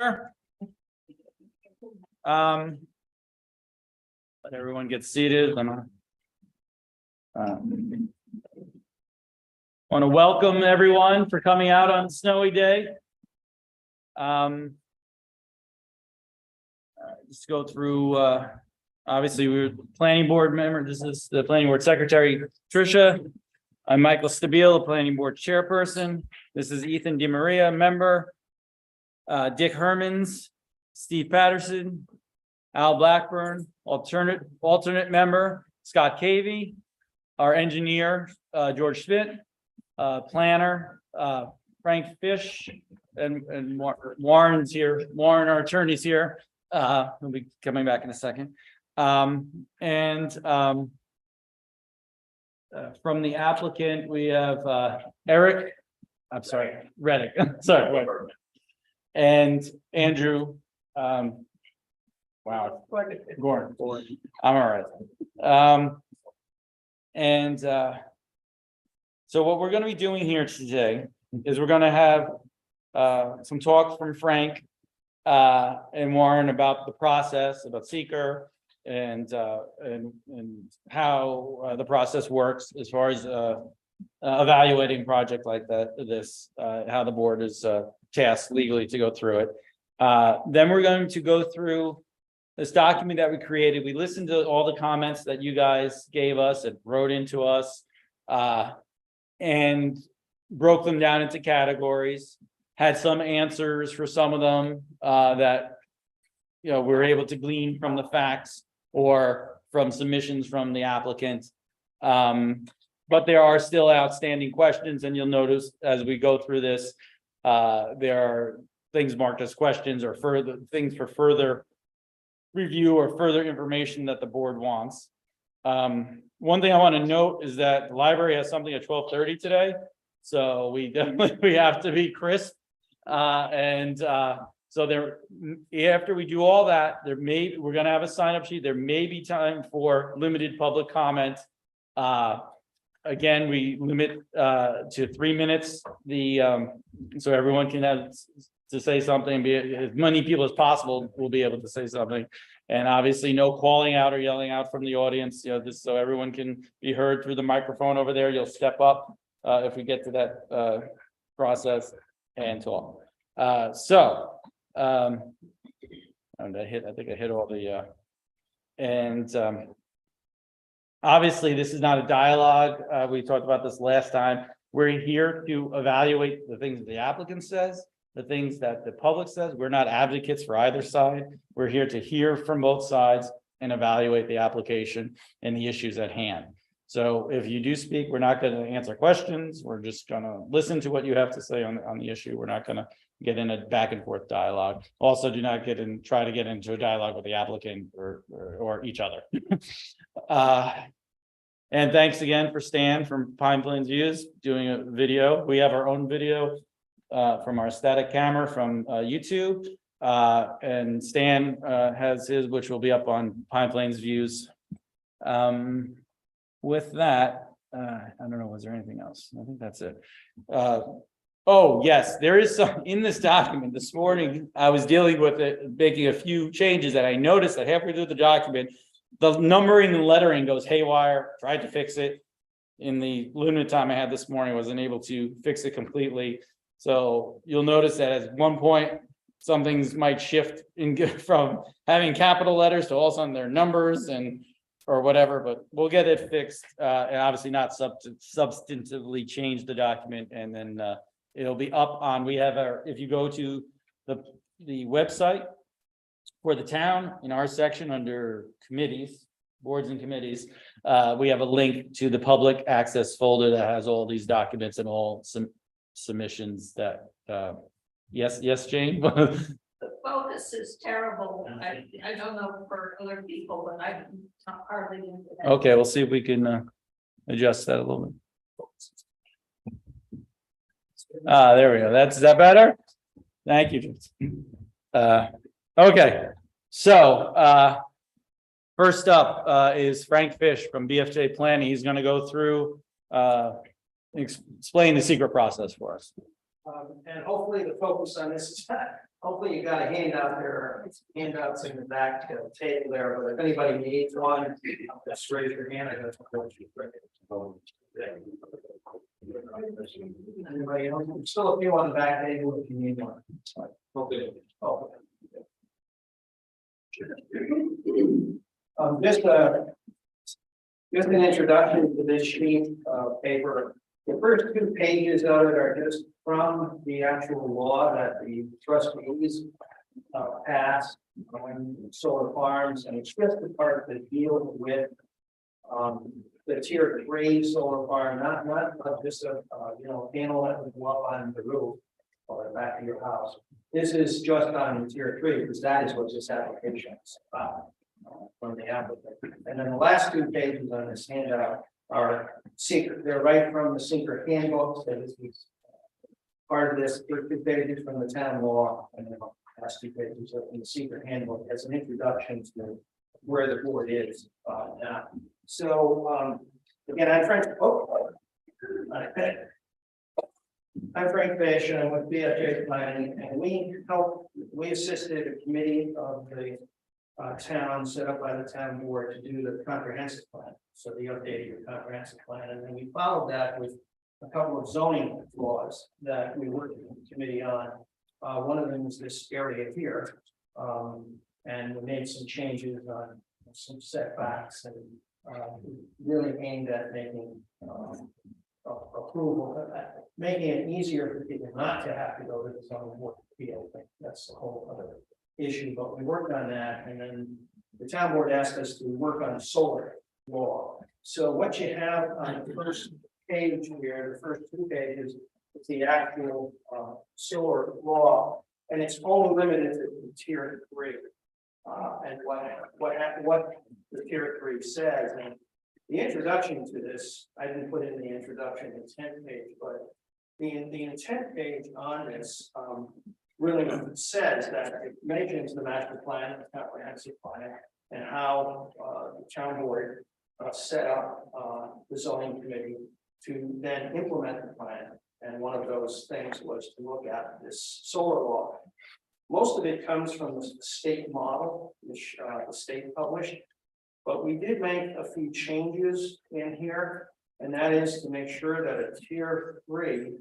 Let everyone get seated. Want to welcome everyone for coming out on a snowy day. Just go through, obviously we're planning board member. This is the planning board secretary, Tricia. I'm Michael Stabile, the planning board chairperson. This is Ethan DeMaria, member. Dick Hermans, Steve Patterson, Al Blackburn, alternate member, Scott Cavey, our engineer, George Schmidt, planner, Frank Fish, and Warren's here. Warren, our attorney's here. He'll be coming back in a second. From the applicant, we have Eric. I'm sorry, Reddick. Sorry, and Andrew. Wow, Gordon. I'm all right. So what we're going to be doing here today is we're going to have some talk from Frank and Warren about the process, about seeker, and how the process works as far as evaluating a project like how the board is tasked legally to go through it. Then we're going to go through this document that we created. We listened to all the comments that you guys gave us and wrote into us, and broke them down into categories, had some answers for some of them that we're able to glean from the facts or from submissions from the applicant. But there are still outstanding questions, and you'll notice as we go through this, there are things marked as questions or further things for further review or further information that the board wants. One thing I want to note is that the library has something at 12:30 today, so we have to be crisp. So after we do all that, we're going to have a sign-up sheet. There may be time for limited public comment. Again, we limit to 3 minutes. So everyone can have to say something. As many people as possible will be able to say something, and obviously no calling out or yelling out from the audience. Just so everyone can be heard through the microphone over there. You'll step up if we get to that process and talk. I think I hit all the obviously, this is not a dialogue. We talked about this last time. We're here to evaluate the things that the applicant says, the things that the public says. We're not advocates for either side. We're here to hear from both sides and evaluate the application and the issues at hand. So if you do speak, we're not going to answer questions. We're just going to listen to what you have to say on the issue. We're not going to get in a back and forth dialogue. Also, do not try to get into a dialogue with the applicant or each other. And thanks again for Stan from Pine Plains Views doing a video. We have our own video from our static camera from YouTube, and Stan has his, which will be up on Pine Plains Views. With that, I don't know, was there anything else? I think that's it. Oh, yes, there is some in this document. This morning, I was dealing with it, making a few changes that I noticed that halfway through the document, the numbering and lettering goes haywire. Tried to fix it in the limited time I had this morning. Wasn't able to fix it completely. So you'll notice that at one point, some things might shift from having capital letters to all of a sudden their numbers or whatever, but we'll get it fixed, and obviously not substantively change the document, and then it'll be up on. We have if you go to the website for the town, in our section under committees, boards and committees, we have a link to the public access folder that has all these documents and all some submissions that yes, Jane. The focus is terrible. I don't know for other people, but I'm hardly into that. Okay, we'll see if we can adjust that a little bit. There we go. Is that better? Thank you. Okay, so first up is Frank Fish from BFJ Planning. He's going to go through explain the secret process for us. And hopefully the focus on this is Hopefully you got a handout there, handouts in the back table there, but if anybody needs one, just raise your hand. I got Anybody else? There's still a few on the back table if you need one. Okay. Oh. Just an introduction to this sheet of paper. The first 2 pages of it are just from the actual law that the trustees passed on solar farms, and it's just the part that deals with the tier 3 solar farm, not just a panel that would go up on the roof or the back of your house. This is just on tier 3 because that is what this application is about from the applicant. And then the last 2 pages on this handout are secret. They're right from the secret handbook. So this is part of this. 2 pages from the town law, and then the last 2 pages in the secret handbook as an introduction to where the board is now. So again, I'm Frank. I'm Frank Fish, and I'm with BFJ Planning, and we assisted a committee of the town set up by the town board to do the comprehensive plan. So the updated comprehensive plan, and then we followed that with a couple of zoning laws that we worked with the committee on. One of them is this area here, and we made some changes on some setbacks and really aimed at making approval, making it easier for people not to have to go to the zoning board of appeal. That's the whole other issue, but we worked on that, and then the town board asked us to work on solar law. So what you have on the first page here, the first 2 pages, is the actual solar law, and it's only limited to tier 3. And what the tier 3 says, and the introduction to this, I didn't put in the introduction intent page, but the intent page on this really says that it mentions the master plan, the comprehensive plan, and how the town board set up the zoning committee to then implement the plan. And one of those things was to look at this solar law. Most of it comes from the state model, which the state published, but we did make a few changes in here, and that is to make sure that a tier 3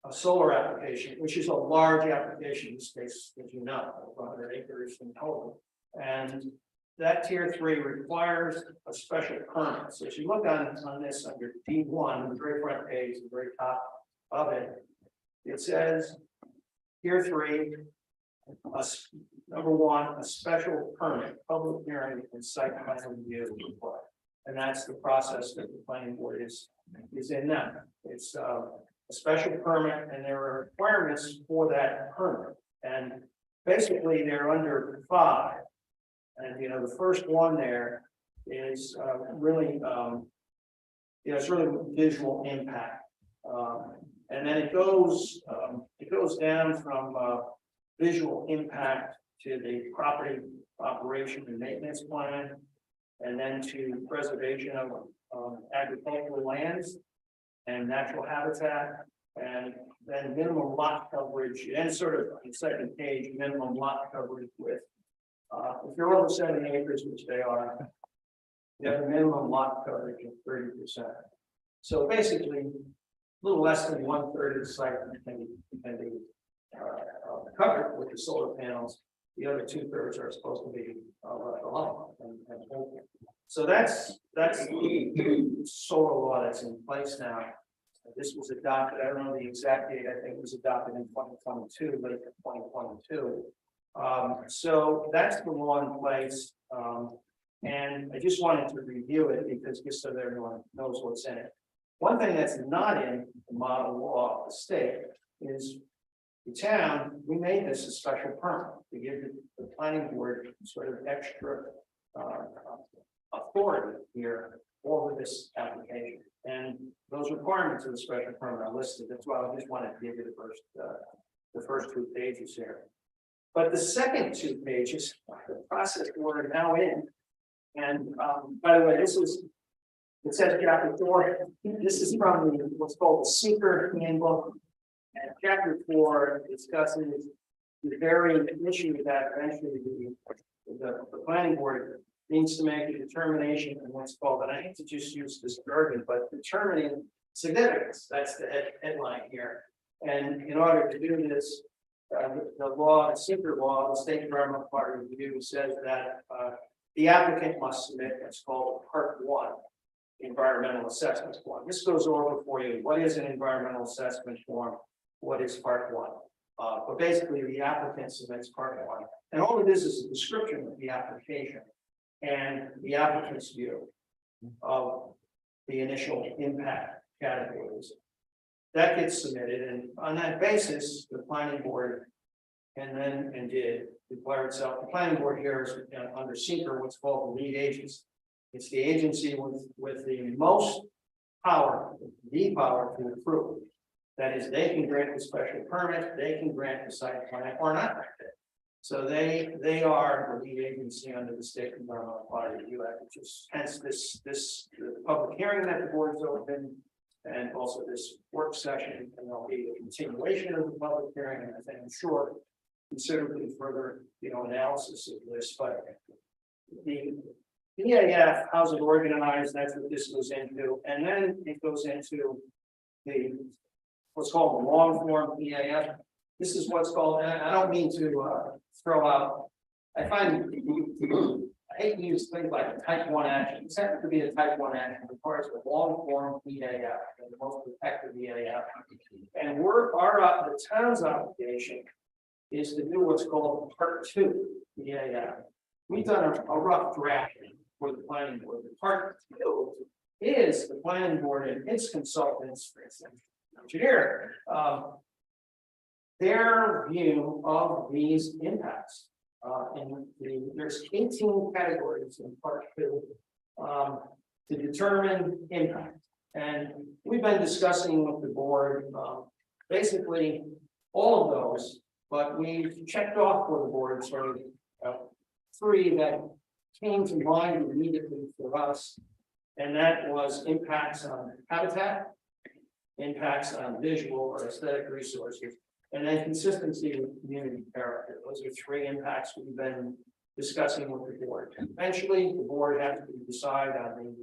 solar application, which is a large application in space, as you know, 100 acres in total, and that tier 3 requires a special permit. So if you look on this under D1, the very front page, the very top of it, it says tier 3. Number 1, a special permit, public hearing, and site plan review is required, and that's the process that the planning board is in now. It's a special permit, and there are requirements for that permit, and basically they're under 5. And the first one there is really it's really visual impact, and then it goes down from visual impact to the property operation and maintenance plan, and then to preservation of agricultural lands and natural habitat, and then minimum lot coverage, and sort of on the second page, minimum lot coverage with, if you're over 70 acres, which they are, you have a minimum lot coverage of 30%. So basically, a little less than 1/3 of the site can be covered with the solar panels. The other 2/3 are supposed to be left alone. So that's the solar law that's in place now. This was adopted, I don't know the exact date, I think it was adopted in 2022, late 2022. So that's the law in place. And I just wanted to review it because just so that everyone knows what's in it. One thing that's not in the model law of the state is the town, we made this a special permit to give the planning board sort of extra authority here over this application. And those requirements of the special permit are listed. That's why I just wanted to give you the first 2 pages here. But the second 2 pages, the process we're now in. And by the way, it says chapter 4. This is from what's called the Seeker Handbook. And chapter 4 discusses the very issue that eventually the planning board needs to make a determination on what's called, and I hate to just use this jargon, but determining significance, that's the headline here. And in order to do this, the law, the secret law, the State Environmental Quality Review says that the applicant must submit what's called Part 1 environmental assessment form. This goes over for you. What is an environmental assessment form? What is Part 1? But basically, the applicant submits Part 1, and all it is a description of the application and the applicant's view of the initial impact categories. That gets submitted, and on that basis, the planning board did declare itself. The planning board here is under seeker, what's called the lead agency. It's the agency with the most power, the power to approve. That is, they can grant the special permit, they can grant the site plan or not grant it. So they are the lead agency under the State Environmental Quality Review Act, which is hence the public hearing that the board is open, and also this work session, and there'll be a continuation of the public hearing, and I think I'm sure considerably further, analysis of this, but the EAF, how's it organized? That's what this goes into, and then it goes into what's called the long form EAF. This is what's called, and I don't mean to throw out. I hate to use things like a type 1 action. It's have to be a type 1 action requires a long form EAF and the most effective EAF. And the town's obligation is to do what's called Part 2 EAF. We've done a rough draft for the planning board. The Part 2 is the planning board and its consultants, for instance, engineer, their view of these impacts. And there's 18 categories in Part 2 to determine impact. And we've been discussing with the board basically all of those, but we've checked off for the board sort of 3 that came to mind immediately for us. And that was impacts on habitat, impacts on visual or aesthetic resources, and then consistency with community character. Those are 3 impacts we've been discussing with the board. Eventually, the board has to decide on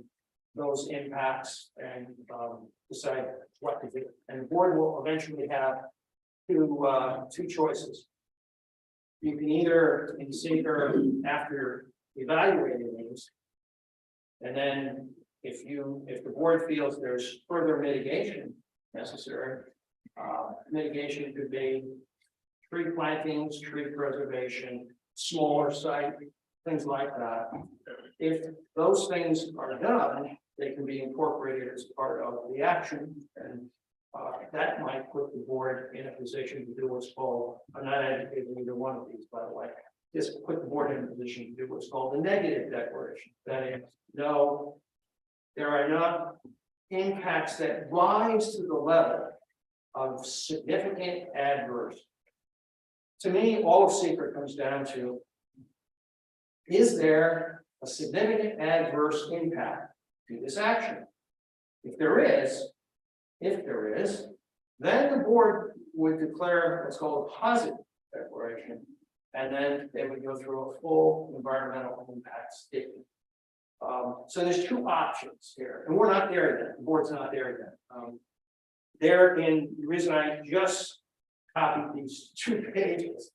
those impacts and decide what to do. And the board will eventually have two choices. You can either in seeker after evaluating these, and then if the board feels there's further mitigation necessary, mitigation could be tree plantings, tree preservation, smaller site, things like that. If those things are done, they can be incorporated as part of the action, and that might put the board in a position to do what's called, I'm not advocating either one of these, by the way, just put the board in a position to do what's called the negative declaration. That is, no, there are not impacts that rise to the level of significant adverse. To me, all of secret comes down to, is there a significant adverse impact to this action? If there is, then the board would declare what's called a positive declaration, and then they would go through a full environmental impact statement. So there's 2 options here, and we're not there yet. The board's not there yet. The reason I just copied these 2 pages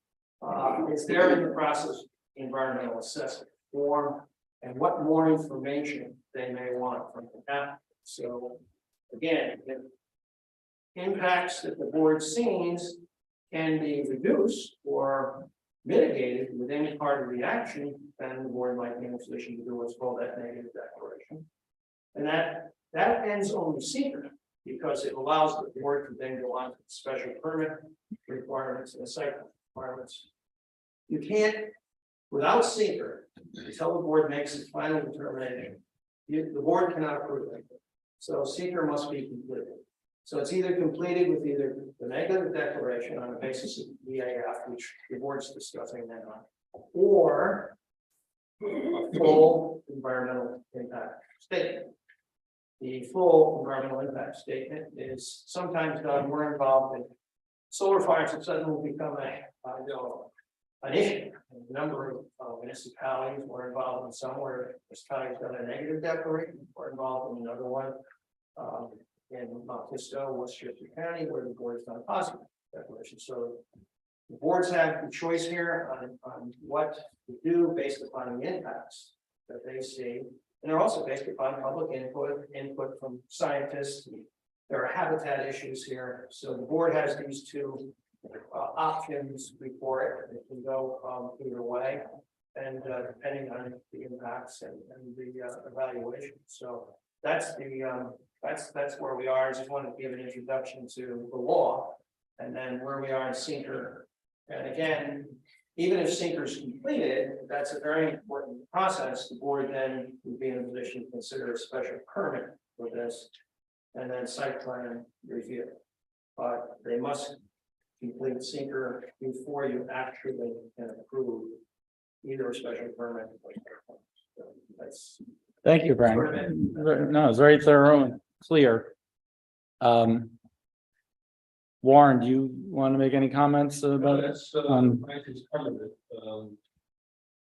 is they're in the process of environmental assessment form and what more information they may want from the applicant. So again, if impacts that the board sees can be reduced or mitigated with any part of the action, then the board might be in a position to do what's called that negative declaration. And that ends only secret, because it allows the board to then go on to the special permit requirements and the site requirements. You can't, without seeker, until the board makes its final determination, the board cannot approve it. So seeker must be completed. So it's either completed with either the negative declaration on the basis of EAF, which the board's discussing now, or a full environmental impact statement. The full environmental impact statement is sometimes done. We're involved in solar farms that suddenly become an issue. A number of municipalities were involved in some where this county's done a negative declaration, or involved in another one. In Mount Kisco, Westchester County, where the board's done a positive declaration. So the boards have the choice here on what to do based upon the impacts that they see. And they're also based upon public input from scientists. There are habitat issues here. So the board has these two options before it. It can go either way. And depending on the impacts and the evaluation. So that's the that's where we are. I just wanted to give an introduction to the law and then where we are in Sinker. And again, even if Sinker is completed, that's a very important process. The board then would be in a position to consider a special permit for this and then site plan review. But they must complete Sinker before you actually can approve either a special permit or so that's Thank you, Brian. No, it's very thorough and clear. Warren, do you want to make any comments about it? That's, I just covered it.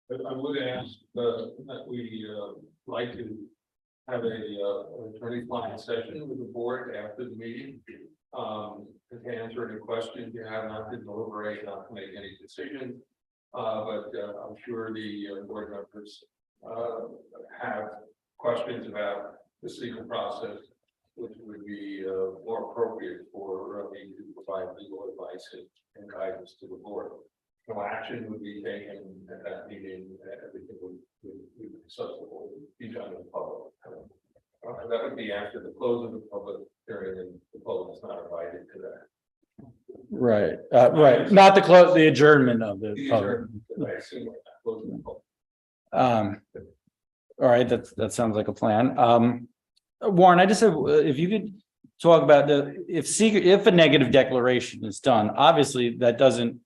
But I would ask, that we, like to have an attorney-client session with the board after the meeting. To answer any questions you have, not to deliberate, not to make any decisions. But I'm sure the board members have questions about the legal process, which would be more appropriate for me to provide legal advice and guidance to the board. No action would be taken at that meeting. Everything would be accessible, be done in public. That would be after the close of the public hearing, and the public is not invited to that. Right, right. Not to close the adjournment of the public. I assume we're not closing the public. All right, that sounds like a plan. Warren, I just have, if you could talk about if a negative declaration is done, obviously that doesn't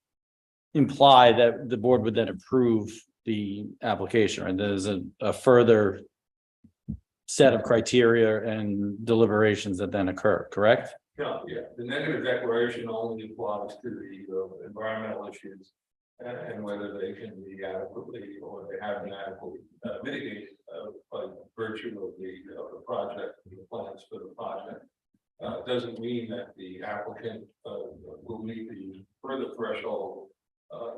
imply that the board would then approve the application, right? There's a further set of criteria and deliberations that then occur, correct? No, yeah, the negative declaration only applies to the environmental issues and whether they can be adequately or they have been adequately mitigated by virtue of the project, and the plans for the project. Doesn't mean that the applicant will meet the further threshold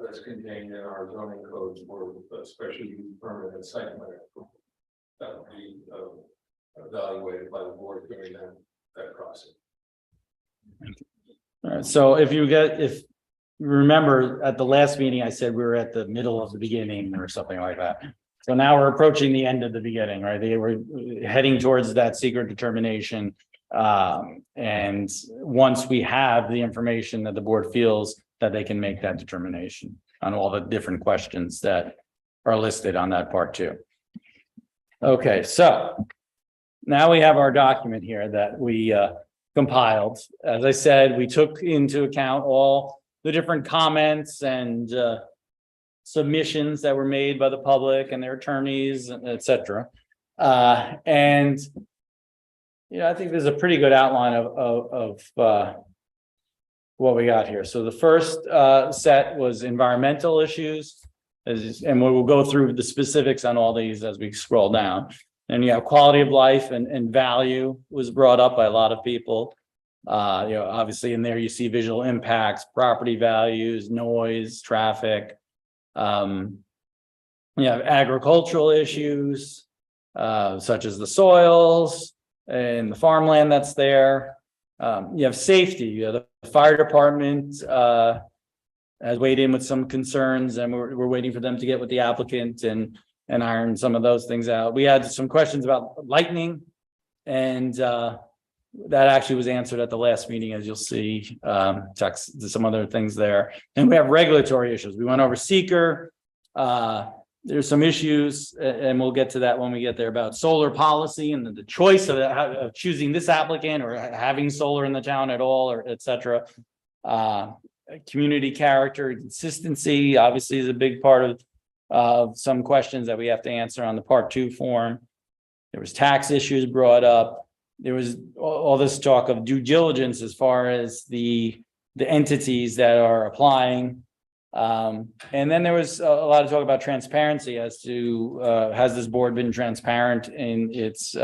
that's contained in our zoning codes for special use permit and site plan approval. That would be evaluated by the board during that process. All right, so if you remember at the last meeting, I said we were at the middle of the beginning or something like that. So now we're approaching the end of the beginning, right? They were heading towards that secret determination. And once we have the information that the board feels that they can make that determination on all the different questions that are listed on that part too. Okay, so now we have our document here that we compiled. As I said, we took into account all the different comments and submissions that were made by the public and their attorneys, etc. And I think there's a pretty good outline of what we got here. So the first set was environmental issues, and we will go through the specifics on all these as we scroll down. And you have quality of life and value was brought up by a lot of people. Obviously in there you see visual impacts, property values, noise, traffic. You have agricultural issues, such as the soils and the farmland that's there. You have safety. You have the fire department has weighed in with some concerns, and we're waiting for them to get with the applicant and iron some of those things out. We had some questions about lightning, and that actually was answered at the last meeting, as you'll see. Text some other things there, and we have regulatory issues. We went over seeker. There's some issues, and we'll get to that when we get there, about solar policy and the choice of choosing this applicant or having solar in the town at all, or et cetera. Community character and consistency obviously is a big part of some questions that we have to answer on the part 2 form. There was tax issues brought up. There was all this talk of due diligence as far as the entities that are applying. And then there was a lot of talk about transparency as to, has this board been transparent in its,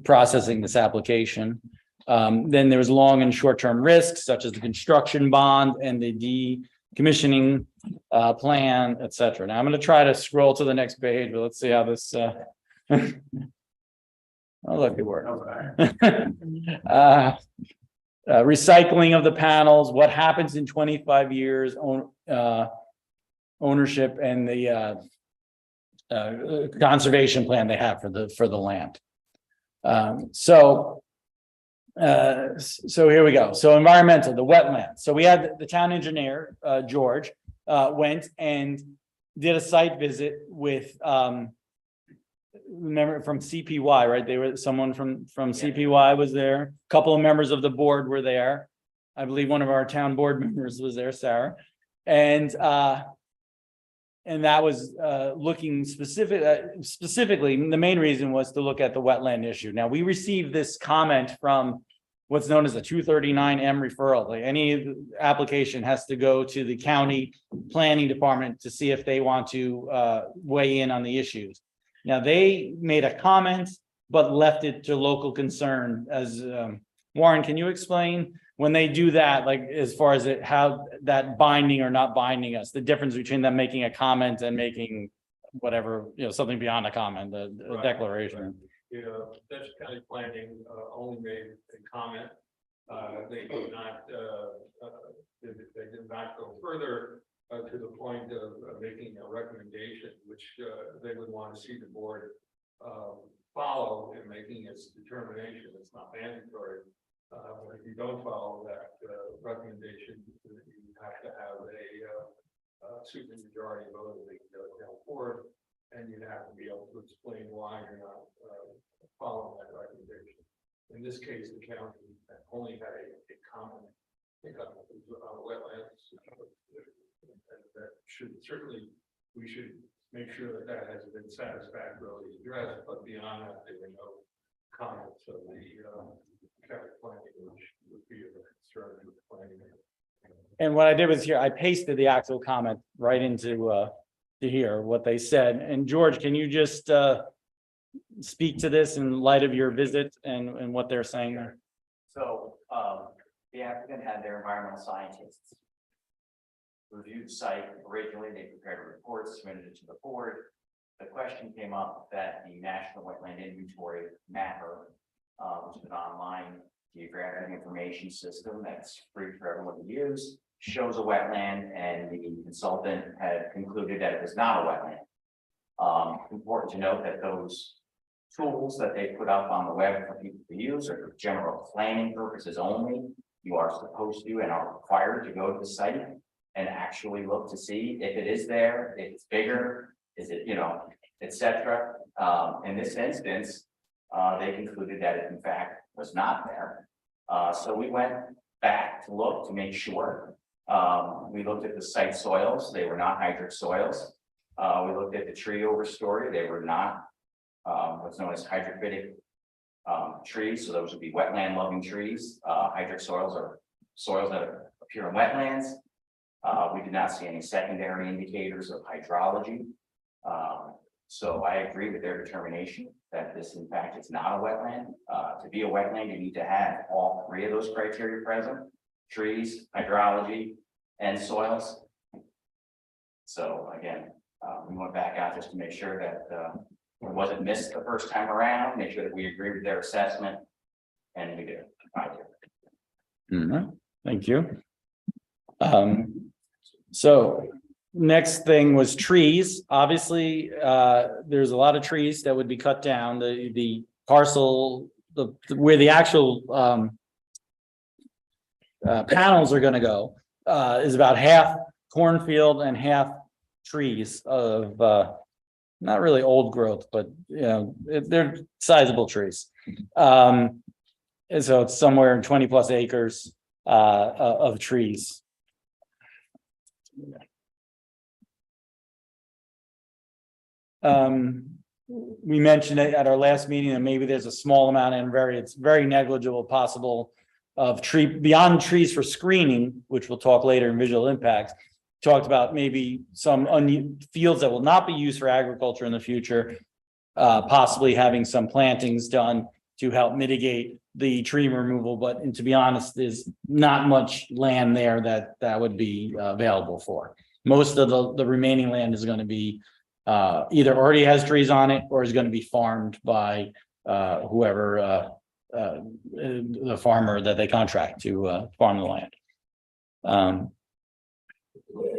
processing this application? Then there was long and short-term risks such as the construction bond and the decommissioning, plan, et cetera. Now I'm going to try to scroll to the next page, but let's see how this, oh, look, it worked. Recycling of the panels, what happens in 25 years, ownership and the conservation plan they have for the land. So here we go. So environmental, the wetlands. So we had the town engineer, George, went and did a site visit with, remember from CPY, right? They were, someone from CPY was there. A couple of members of the board were there. I believe one of our town board members was there, Sarah. And that was looking specifically, the main reason was to look at the wetland issue. Now, we received this comment from what's known as a 239M referral. Like any application has to go to the county planning department to see if they want to weigh in on the issues. Now, they made a comment, but left it to local concern. As Warren, can you explain when they do that, like as far as how that binding or not binding us, the difference between them making a comment and making whatever, something beyond a comment, a Right. declaration. Dutchess County Planning only made a comment. They did not, they did not go further to the point of making a recommendation, which they would want to see the board follow in making its determination. It's not mandatory. But if you don't follow that recommendation, you have to have a supermajority vote of the town board, and you'd have to be able to explain why you're not following that recommendation. In this case, the county only had a comment on wetlands. And that should certainly, we should make sure that that has been satisfactorily addressed, but beyond that, there were no comments of the county planning, which would be of concern to the planning. And what I did was here, I pasted the actual comment right into to here, what they said. And George, can you just speak to this in light of your visit and what they're saying there? So, the applicant had their environmental scientists review the site. Originally, they prepared a report, submitted it to the board. The question came up that the National Wetland Inventory Mapper, which is an online geographic information system that's free for everyone to use, shows a wetland, and the consultant had concluded that it was not a wetland. Important to note that those tools that they put up on the web for people to use are for general planning purposes only. You are supposed to and are required to go to the site and actually look to see if it is there, if it's bigger, is it, etc. In this instance, they concluded that it in fact was not there. So we went back to look to make sure. We looked at the site soils, they were not hydric soils. We looked at the tree overstory, they were not what's known as hydrophytic trees, so those would be wetland loving trees. Hydric soils are soils that appear in wetlands. We did not see any secondary indicators of hydrology. So I agree with their determination that this in fact is not a wetland. To be a wetland, you need to have all three of those criteria present: trees, hydrology, and soils. So again, we went back out just to make sure that it wasn't missed the first time around, make sure that we agree with their assessment, and we did. Thank you. So next thing was trees. Obviously, there's a lot of trees that would be cut down. The parcel, where the actual panels are going to go is about half cornfield and half trees of not really old growth, but they're sizable trees. And so it's somewhere in 20+ acres of trees. We mentioned it at our last meeting, and maybe there's a small amount and it's very negligible possible of beyond trees for screening, which we'll talk later in visual impacts. talked about maybe some fields that will not be used for agriculture in the future. Possibly having some plantings done to help mitigate the tree removal, but and to be honest, there's not much land there that would be available for. Most of the remaining land is going to be either already has trees on it or is going to be farmed by whoever the farmer that they contract to farm the land.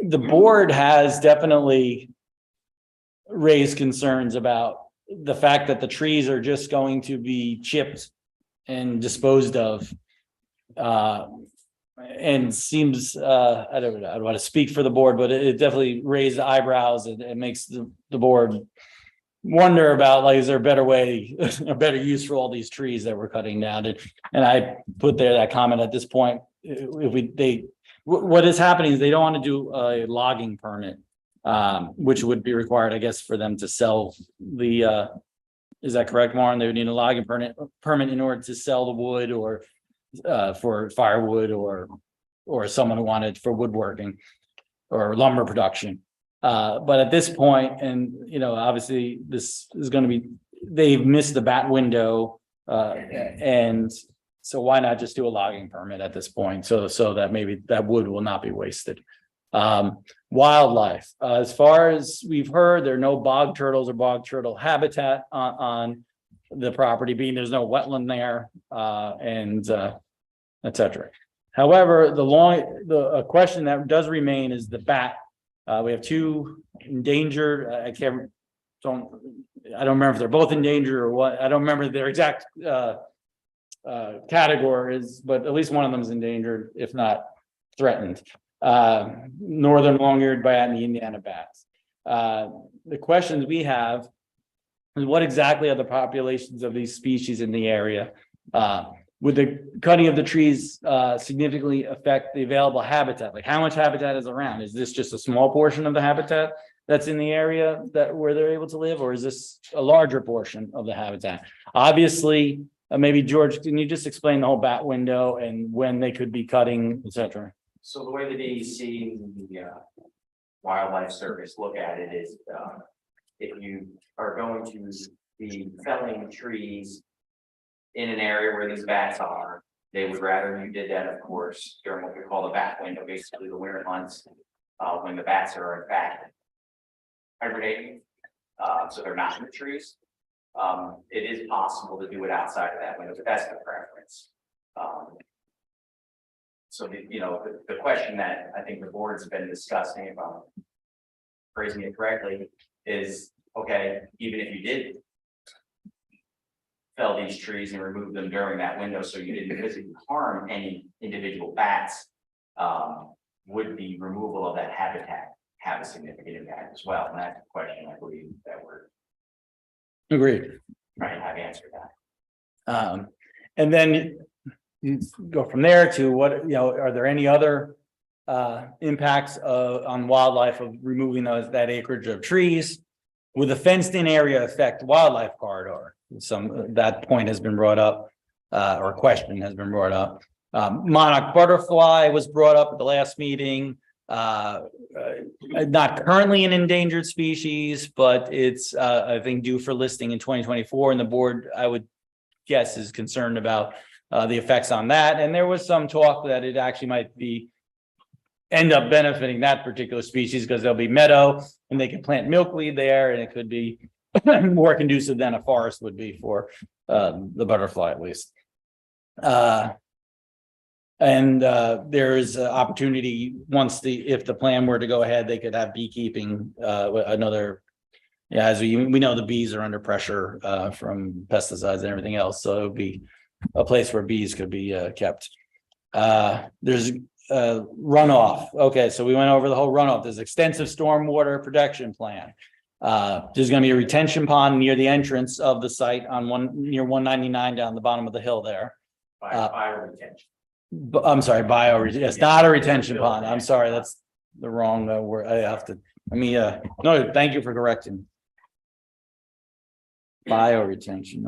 The board has definitely raised concerns about the fact that the trees are just going to be chipped and disposed of. And seems, I don't want to speak for the board, but it definitely raised eyebrows and it makes the board wonder about, like, is there a better way, a better use for all these trees that we're cutting down? And I put there that comment at this point, what is happening is they don't want to do a logging permit, which would be required, I guess, for them to sell the, is that correct, Warren? They would need a logging permit in order to sell the wood or for firewood or someone who wanted for woodworking or lumber production. But at this point, and obviously this is going to be, they've missed the bat window, and so why not just do a logging permit at this point? So that maybe that wood will not be wasted. Wildlife, as far as we've heard, there are no bog turtles or bog turtle habitat on the property, being there's no wetland there, and etc. However, the question that does remain is the bat. We have two endangered. I don't remember if they're both endangered or what. I don't remember their exact categories, but at least one of them is endangered, if not threatened. Northern long-eared bat and the Indiana bats. The questions we have is what exactly are the populations of these species in the area? Would the cutting of the trees significantly affect the available habitat? Like, how much habitat is around? Is this just a small portion of the habitat that's in the area where they're able to live, or is this a larger portion of the habitat? Obviously, maybe George, can you just explain the whole bat window and when they could be cutting, etc.? So the way the DEC and the Wildlife Service look at it is, if you are going to be felling trees in an area where these bats are, they would rather you did that, of course, during what we call the bat window, basically the winter months, when the bats are in fact hibernating, so they're not in the trees. It is possible to do it outside of that window, but that's the preference. So the question that I think the board's been discussing, if I'm phrasing it correctly, is okay, even if you did fell these trees and remove them during that window, so you didn't physically harm any individual bats, would the removal of that habitat have a significant impact as well? And that's the question I believe that we're Agreed. trying to have answered that. And then you go from there to what, are there any other impacts on wildlife of removing that acreage of trees? Would the fenced in area affect wildlife corridor? That point has been brought up, or a question has been brought up. Monarch butterfly was brought up at the last meeting. Not currently an endangered species, but it's I think due for listing in 2024, and the board, I would guess, is concerned about the effects on that. And there was some talk that it actually might end up benefiting that particular species because there'll be meadow and they can plant milkweed there, and it could be more conducive than a forest would be for the butterfly, at least. And there is opportunity if the plan were to go ahead, they could have beekeeping. As we know, the bees are under pressure from pesticides and everything else, so it would be a place where bees could be kept. There's runoff. Okay, so we went over the whole runoff. There's extensive stormwater protection plan. There's going to be a retention pond near the entrance of the site near 199 down the bottom of the hill there. Fire retention. I'm sorry, it's not a retention pond. I'm sorry, that's the wrong word. No, thank you for correcting. Bioretention,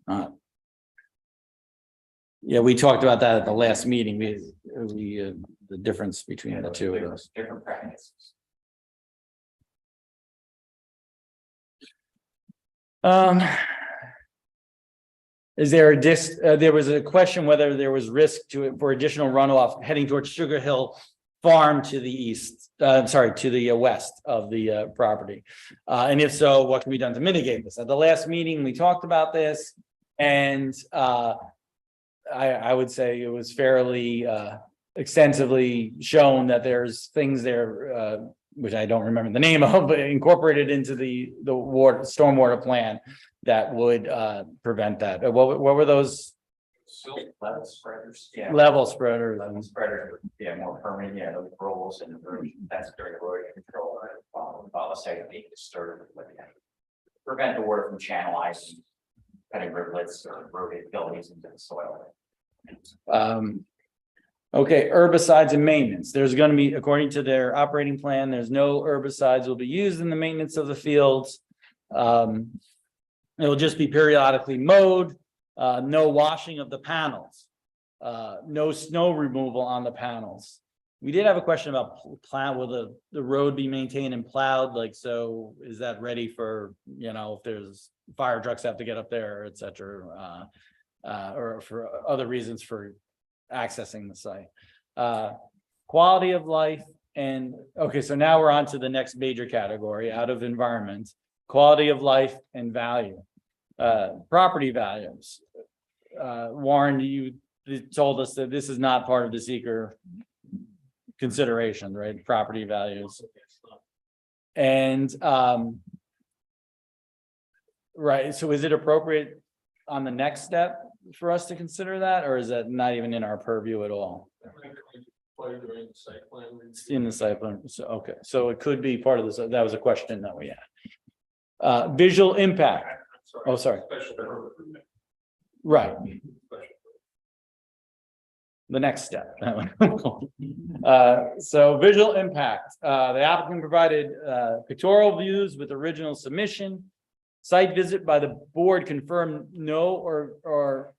not Yeah, we talked about that at the last meeting. The difference between the two of those. Different practices. Is there there was a question whether there was risk to it for additional runoff heading towards Sugar Hill Farm to the east, to the west of the property. And if so, what can be done to mitigate this? At the last meeting, we talked about this, and I would say it was fairly extensively shown that there's things there, which I don't remember the name of, but incorporated into the stormwater plan that would prevent that. What were those? Silt level spreaders. Yeah. Level spreaders. Level spreaders, yeah, more permanent, yeah, those rolls and that's during erosion control. Follow site being disturbed. Prevent the water from channelizing, cutting rivulets or eroded gullies into the soil. Okay, herbicides and maintenance. There's going to be, according to their operating plan, there's no herbicides will be used in the maintenance of the fields. It will just be periodically mowed, no washing of the panels, no snow removal on the panels. We did have a question about plow, will the road be maintained and plowed? Like, so is that ready for, if there's fire trucks have to get up there, et cetera, or for other reasons for accessing the site. Quality of life and, okay, so now we're on to the next major category out of environment, quality of life and value. Property values. Warren, you told us that this is not part of the seeker consideration, right? Property values. And right, so is it appropriate on the next step for us to consider that, or is that not even in our purview at all? It's in the site plan. So okay, so it could be part of this. That was a question that we had. Visual impact. Oh, sorry. Right. The next step. So visual impact. The applicant provided pictorial views with original submission. Site visit by the board confirmed no or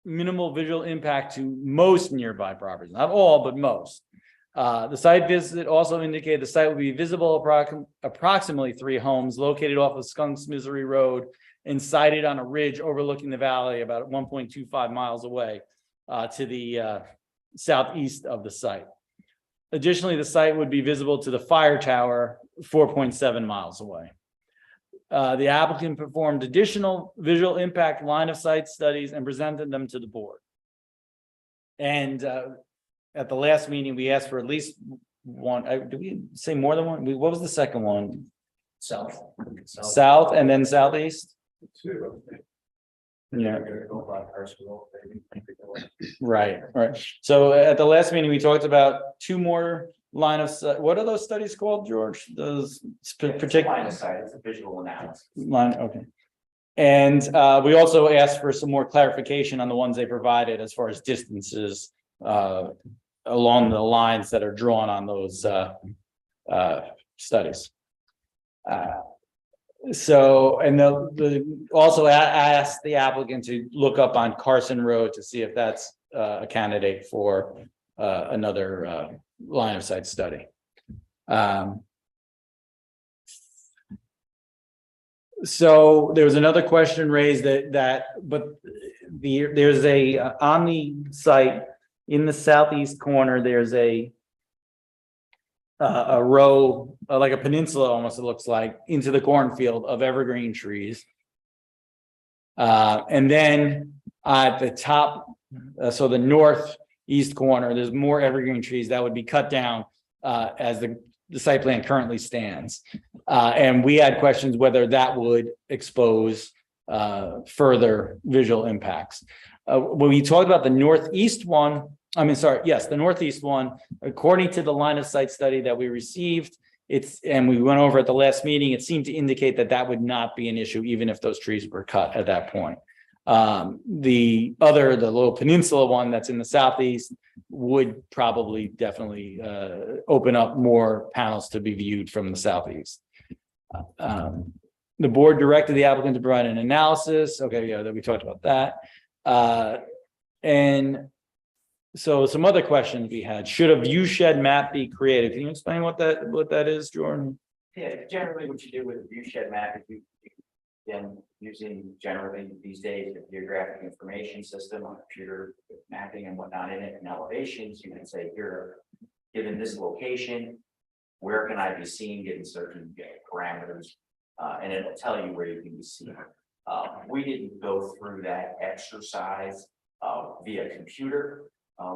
minimal visual impact to most nearby properties, not all, but most. The site visit also indicated the site will be visible approximately 3 homes located off of Skunks Misery Road and sited on a ridge overlooking the valley about 1.25 miles away to the southeast of the site. Additionally, the site would be visible to the fire tower 4.7 miles away. The applicant performed additional visual impact line of sight studies and presented them to the board. And at the last meeting, we asked for at least one. Did we say more than one? What was the second one? South. South and then southeast? Yeah. Right. So at the last meeting, we talked about 2 more line of sight. What are those studies called, George? Those particular Line of sight, it's a visual analysis. line. Okay. And we also asked for some more clarification on the ones they provided as far as distances along the lines that are drawn on those studies. So, and also asked the applicant to look up on Carson Road to see if that's a candidate for another line of sight study. So there was another question raised there's a on the site in the southeast corner, there's a row, like a peninsula almost, it looks like, into the cornfield of evergreen trees. And then at the top, so the northeast corner, there's more evergreen trees that would be cut down as the site plan currently stands. And we had questions whether that would expose further visual impacts. When we talked about the northeast one, the northeast one, according to the line of sight study that we received, and we went over at the last meeting, it seemed to indicate that that would not be an issue, even if those trees were cut at that point. The little peninsula one that's in the southeast would probably definitely open up more panels to be viewed from the southeast. The board directed the applicant to provide an analysis. Okay, yeah, we talked about that. And so some other questions we had, should a view shed map be created? Can you explain what that is, Jordan? Yeah, generally what you do with a view shed map is again, using generally these days the geographic information system on computer with mapping and whatnot in it and elevations, you can say here, given this location, where can I be seen given certain parameters? And it'll tell you where you can be seen. We didn't go through that exercise via computer.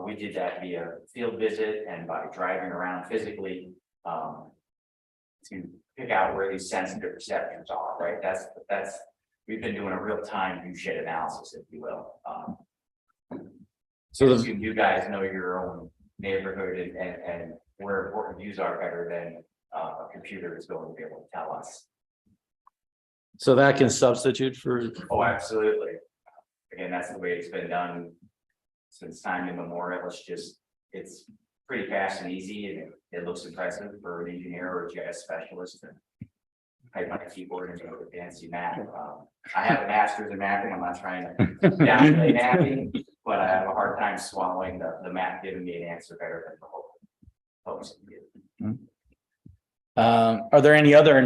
We did that via field visit and by driving around physically to pick out where these sensitive receptors are, right? That's we've been doing a real-time view shed analysis, if you will. So So you guys know your own neighborhood and where important views are better than a computer is going to be able to tell us. So that can substitute for, Oh, absolutely. Again, that's the way it's been done since time immemorial. It's pretty fast and easy, and it looks impressive for an engineer or a GIS specialist to type on a keyboard and do a fancy map. I have a master's in mapping. I'm not trying to downplay mapping, but I have a hard time swallowing the map giving me an answer better than the whole post. are there any other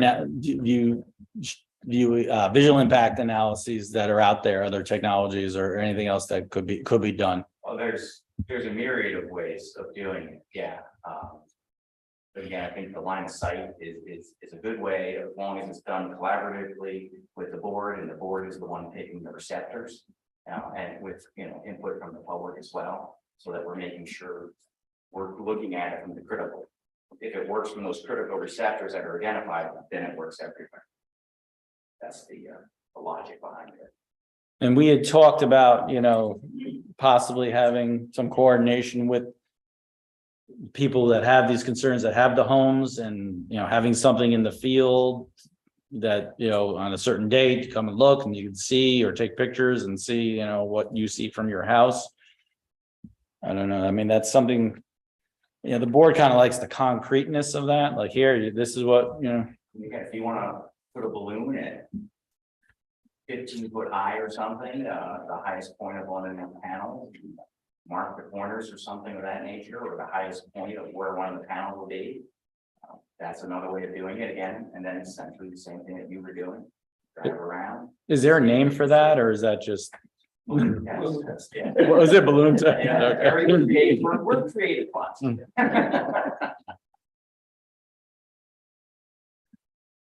visual impact analyses that are out there, other technologies or anything else that could be done? Well, there's a myriad of ways of doing it, yeah. But again, I think the line of sight is a good way, as long as it's done collaboratively with the board, and the board is the one picking the receptors. And with, input from the public as well, so that we're making sure we're looking at it from the critical. If it works from those critical receptors that are identified, then it works everywhere. That's the logic behind it. And we had talked about, possibly having some coordination with people that have these concerns, that have the homes, and, having something in the field that, on a certain date, come and look and you can see or take pictures and see, what you see from your house. I don't know. I mean, that's something, the board kind of likes the concreteness of that. Like here, this is what, Again, if you want to put a balloon at 15 foot high or something, the highest point of one of the panels, mark the corners or something of that nature, or the highest point of where one of the panels will be. That's another way of doing it again, and then it's essentially the same thing that you were doing. Drive around. is there a name for that, or is that just, Yeah. was it balloon? Yeah, very creative. We're creative ones.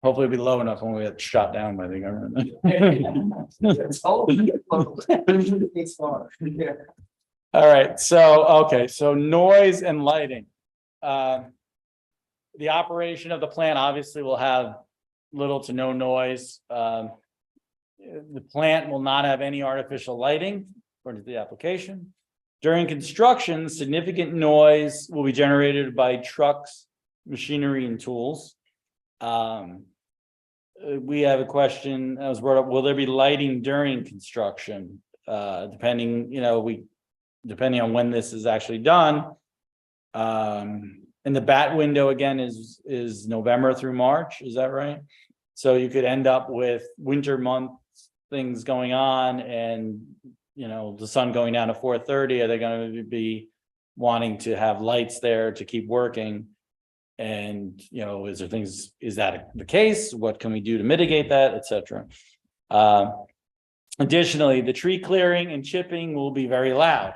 Hopefully it'll be low enough when we get shot down by the government. All right, so noise and lighting. The operation of the plant obviously will have little to no noise. The plant will not have any artificial lighting according to the application. During construction, significant noise will be generated by trucks, machinery, and tools. We have a question that was brought up, will there be lighting during construction? Depending on when this is actually done. And the bat window again is November through March, is that right? So you could end up with winter months, things going on, and the sun going down to 4:30. Are they going to be wanting to have lights there to keep working? And is that the case? What can we do to mitigate that, etc.? Additionally, the tree clearing and chipping will be very loud.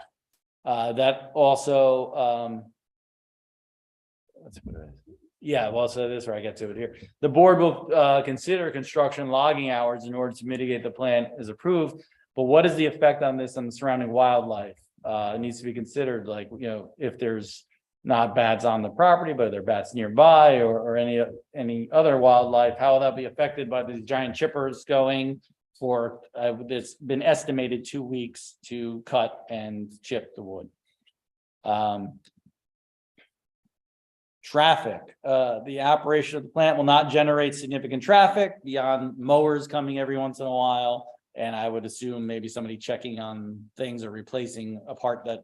That also, so this is where I get to it here. The board will consider construction logging hours in order to mitigate the plan as approved. But what is the effect on this on the surrounding wildlife? It needs to be considered, like, if there's not bats on the property, but there are bats nearby or any other wildlife, how will that be affected by these giant chippers going for, it's been estimated 2 weeks to cut and chip the wood. Traffic, the operation of the plant will not generate significant traffic beyond mowers coming every once in a while. And I would assume maybe somebody checking on things or replacing a part that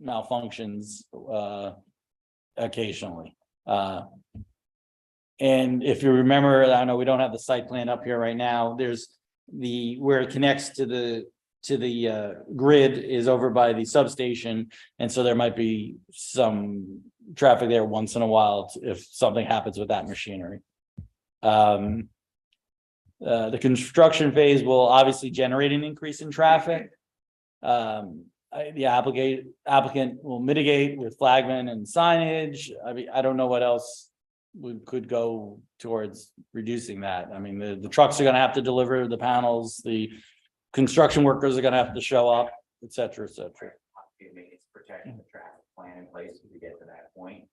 malfunctions occasionally. And if you remember, I know we don't have the site plan up here right now, there's where it connects to the to the grid is over by the substation. And so there might be some traffic there once in a while if something happens with that machinery. The construction phase will obviously generate an increase in traffic. The applicant will mitigate with flagman and signage. I mean, I don't know what else we could go towards reducing that. I mean, the trucks are gonna have to deliver the panels, the construction workers are gonna have to show up, et cetera, et cetera. It's protecting the traffic plan in place to get to that point.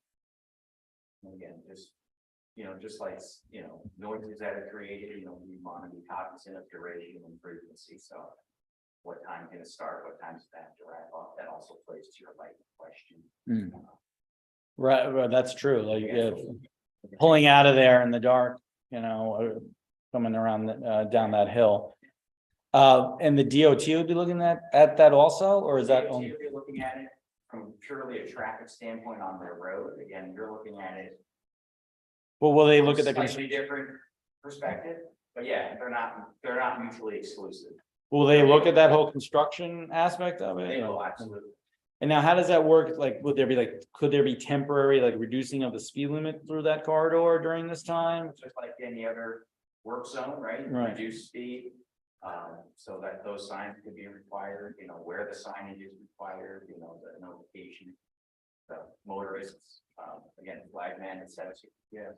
And again, just, just like, noises that are created, we want to be cognizant of duration and frequency, so. What time can it start, what time does that have to wrap up, that also plays to your light question. Right, that's true, like, pulling out of there in the dark, coming around, down that hill. And the DOT would be looking at that also, or is that DOT only? will be looking at it from purely a traffic standpoint on their road, again, you're looking at it. Well, will they from look a at the, slightly different perspective, but yeah, they're not mutually exclusive. will they look at that whole construction aspect of it? They will absolutely. And now how does that work? Like, could there be temporary, like reducing of the speed limit through that corridor during this time? Just like any other work zone, right? Right. Reduce speed, so that those signs could be required, where the signage is required, the notification. The motorists, again, flagman, et cetera, yes.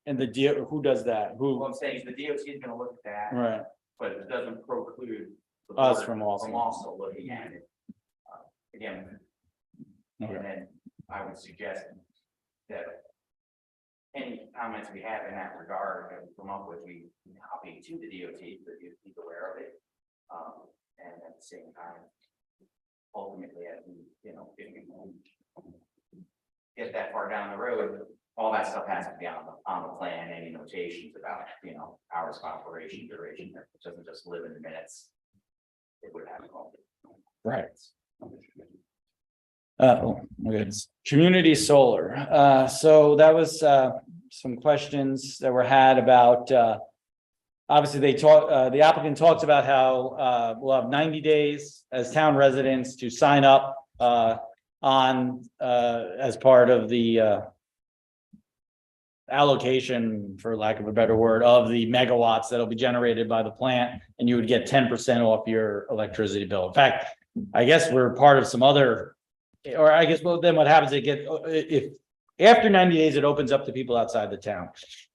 And who does that? What Who, I'm saying is the DOT is gonna look at that, right, but it doesn't preclude. the Us board from also. looking at it. Again, Okay. and then I would suggest that any comments we have in that regard that we come up with, we copy to the DOT, so you're aware of it. And at the same time, ultimately, as we, if we get that far down the road, all that stuff has to be on the plan, any notations about, hours of operation, duration, it doesn't just live in the minutes. It would have all. right. Okay, community solar. So that was some questions that were had about obviously the applicant talked about how we'll have 90 days as town residents to sign up on as part of the allocation, for lack of a better word, of the megawatts that'll be generated by the plant, and you would get 10% off your electricity bill. In fact, I guess we're part of some other, or I guess, well, then what happens, if after 90 days, it opens up to people outside the town.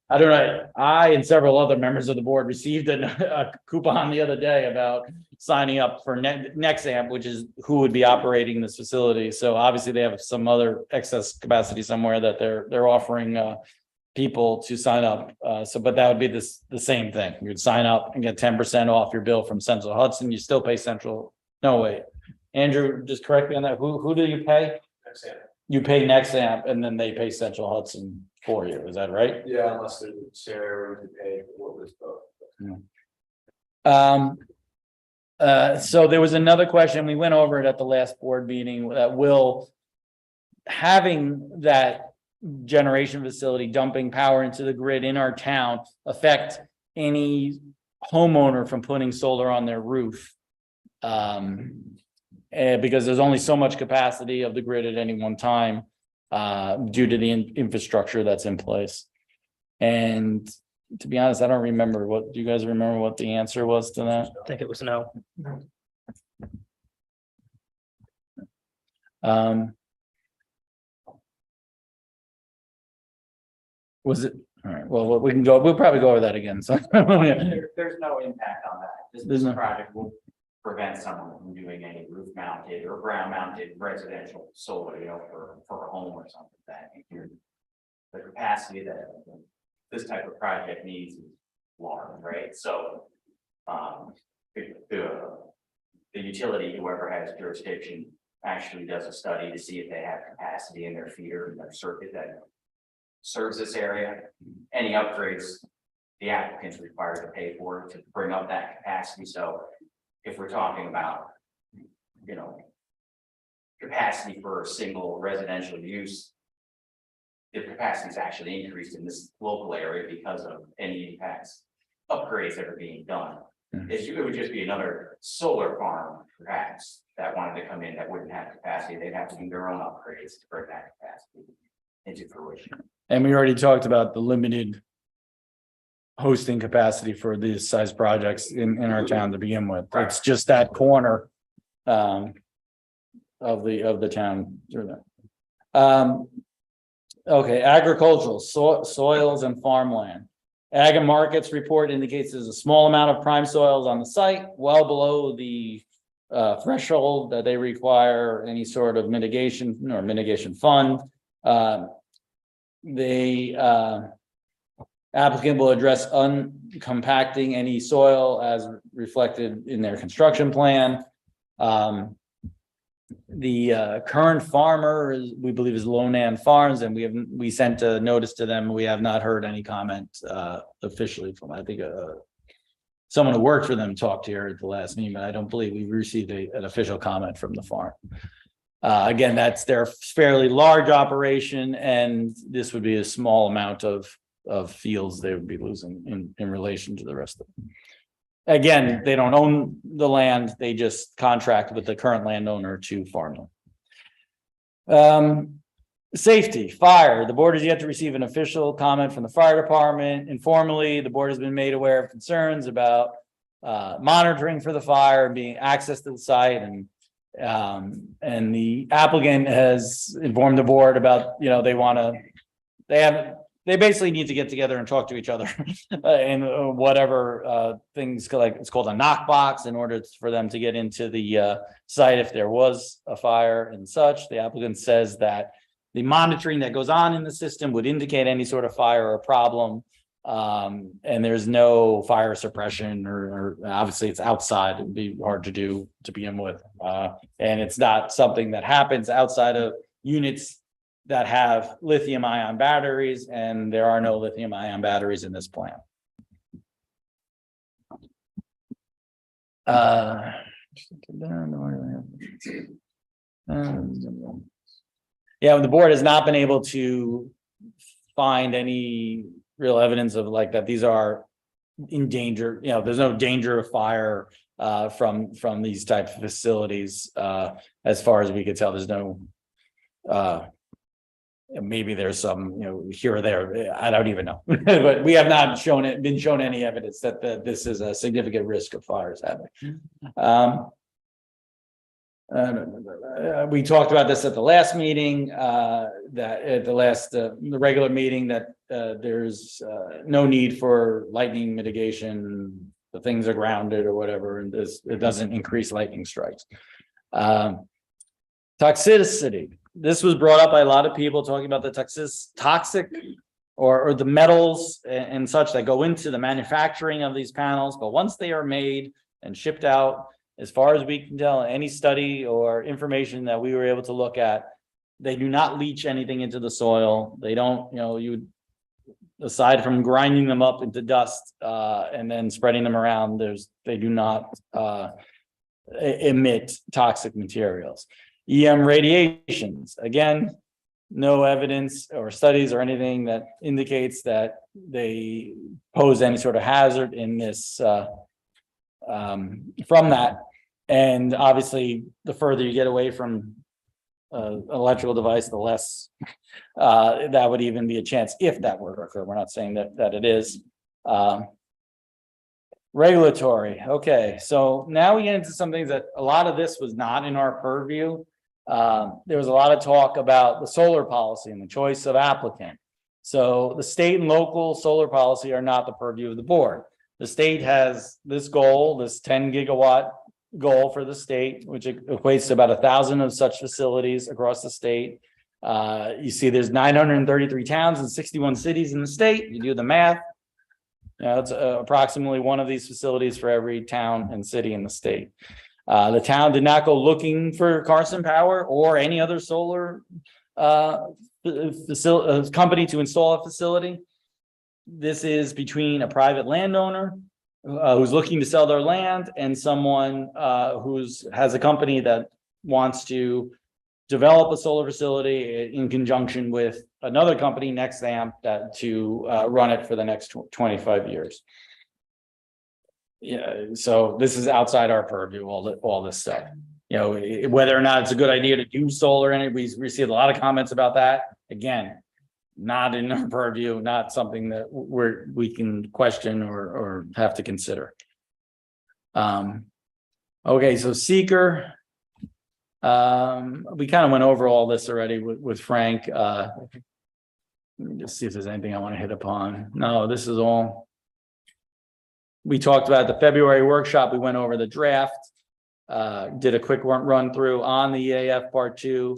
I don't know, I and several other members of the board received a coupon the other day about signing up for Nexamp, which is who would be operating this facility. So obviously they have some other excess capacity somewhere that they're offering people to sign up. But that would be the same thing. You'd sign up and get 10% off your bill from Central Hudson. You still pay Central. No, wait. Andrew, just correct me on that. Who do you pay? Nexamp. You pay Nexamp and then they pay Central Hudson for you. Is that right? Yeah, unless there's a scenario to pay what was So there was another question. We went over it at the last board meeting that will having that generation facility dumping power into the grid in our town affect any homeowner from putting solar on their roof. Because there's only so much capacity of the grid at any one time due to the infrastructure that's in place. And to be honest, I don't remember do you guys remember what the answer was to that? I think it was no. Was it? All right, well, we'll probably go over that again. So There's no impact on that. There's This no- project will prevent someone from doing any roof mounted or ground mounted residential solar, for a home or something that the capacity that this type of project needs is large, right? So, the utility, whoever has jurisdiction, actually does a study to see if they have capacity in their feeder and their circuit that serves this area. Any upgrades, the applicant's required to pay for to bring up that capacity. So if we're talking about, capacity for a single residential use, the capacity is actually increased in this local area because of any impacts, upgrades that are being done. It would just be another solar farm, perhaps, that wanted to come in that wouldn't have capacity. They'd have to do their own upgrades to bring that capacity into fruition. And we already talked about the limited hosting capacity for these size projects in our town to begin with. It's just that corner of the town through that. Okay, agricultural soils and farmland. Ag and Markets report indicates there's a small amount of prime soils on the site, well below the threshold that they require any sort of mitigation or mitigation fund. The applicant will address uncompacting any soil as reflected in their construction plan. The current farmer is, we believe, is Lonan Farms, and we sent a notice to them. We have not heard any comment officially from, I think, someone who worked for them talked here at the last meeting, but I don't believe we received an official comment from the farm. Again, that's their fairly large operation, and this would be a small amount of fields they would be losing in relation to the rest of them. Again, they don't own the land, they just contract with the current landowner to farm them. Safety, fire, the board has yet to receive an official comment from the fire department. Informally, the board has been made aware of concerns about monitoring for the fire, being access to the site, and the applicant has informed the board about, you know, they basically need to get together and talk to each other and whatever things, like it's called a knock box, in order for them to get into the site if there was a fire and such. The applicant says that the monitoring that goes on in the system would indicate any sort of fire or problem. And there's no fire suppression or obviously it's outside, it'd be hard to do to begin with. And it's not something that happens outside of units that have lithium ion batteries, and there are no lithium ion batteries in this plant. Yeah, the board has not been able to find any real evidence of like that these are in danger. You know, there's no danger of fire from these types of facilities. As far as we could tell, there's no maybe there's some, you know, here or there, I don't even know. But we have not been shown any evidence that this is a significant risk of fires happening. We talked about this at the last meeting, that at the regular meeting, that there's no need for lightning mitigation. The things are grounded or whatever, and it doesn't increase lightning strikes. Toxicity. This was brought up by a lot of people talking about the toxic or the metals and such that go into the manufacturing of these panels. But once they are made and shipped out, as far as we can tell, any study or information that we were able to look at, they do not leach anything into the soil. They don't, you know, aside from grinding them up into dust and then spreading them around, they do not emit toxic materials. EM radiations, again, no evidence or studies or anything that indicates that they pose any sort of hazard in this from that. And obviously, the further you get away from an electrical device, the less that would even be a chance if that were to occur. We're not saying that it is. Regulatory. Okay, so now we get into some things that a lot of this was not in our purview. There was a lot of talk about the solar policy and the choice of applicant. So the state and local solar policy are not the purview of the board. The state has this goal, this 10 gigawatt goal for the state, which equates to about 1,000 of such facilities across the state. You see there's 933 towns and 61 cities in the state. You do the math. It's approximately one of these facilities for every town and city in the state. The town did not go looking for Carson Power or any other solar company to install a facility. This is between a private landowner who's looking to sell their land and someone has a company that wants to develop a solar facility in conjunction with another company, Nexamp, to run it for the next 25 years. Yeah, so this is outside our purview, all this stuff. You know, whether or not it's a good idea to do solar, and we received a lot of comments about that. Again, not in our purview, not something that we can question or have to consider. Okay, so seeker. We kind of went over all this already with Frank. Let me just see if there's anything I want to hit upon. No, this is all. We talked about the February workshop. We went over the draft. Did a quick run through on the EAF part 2.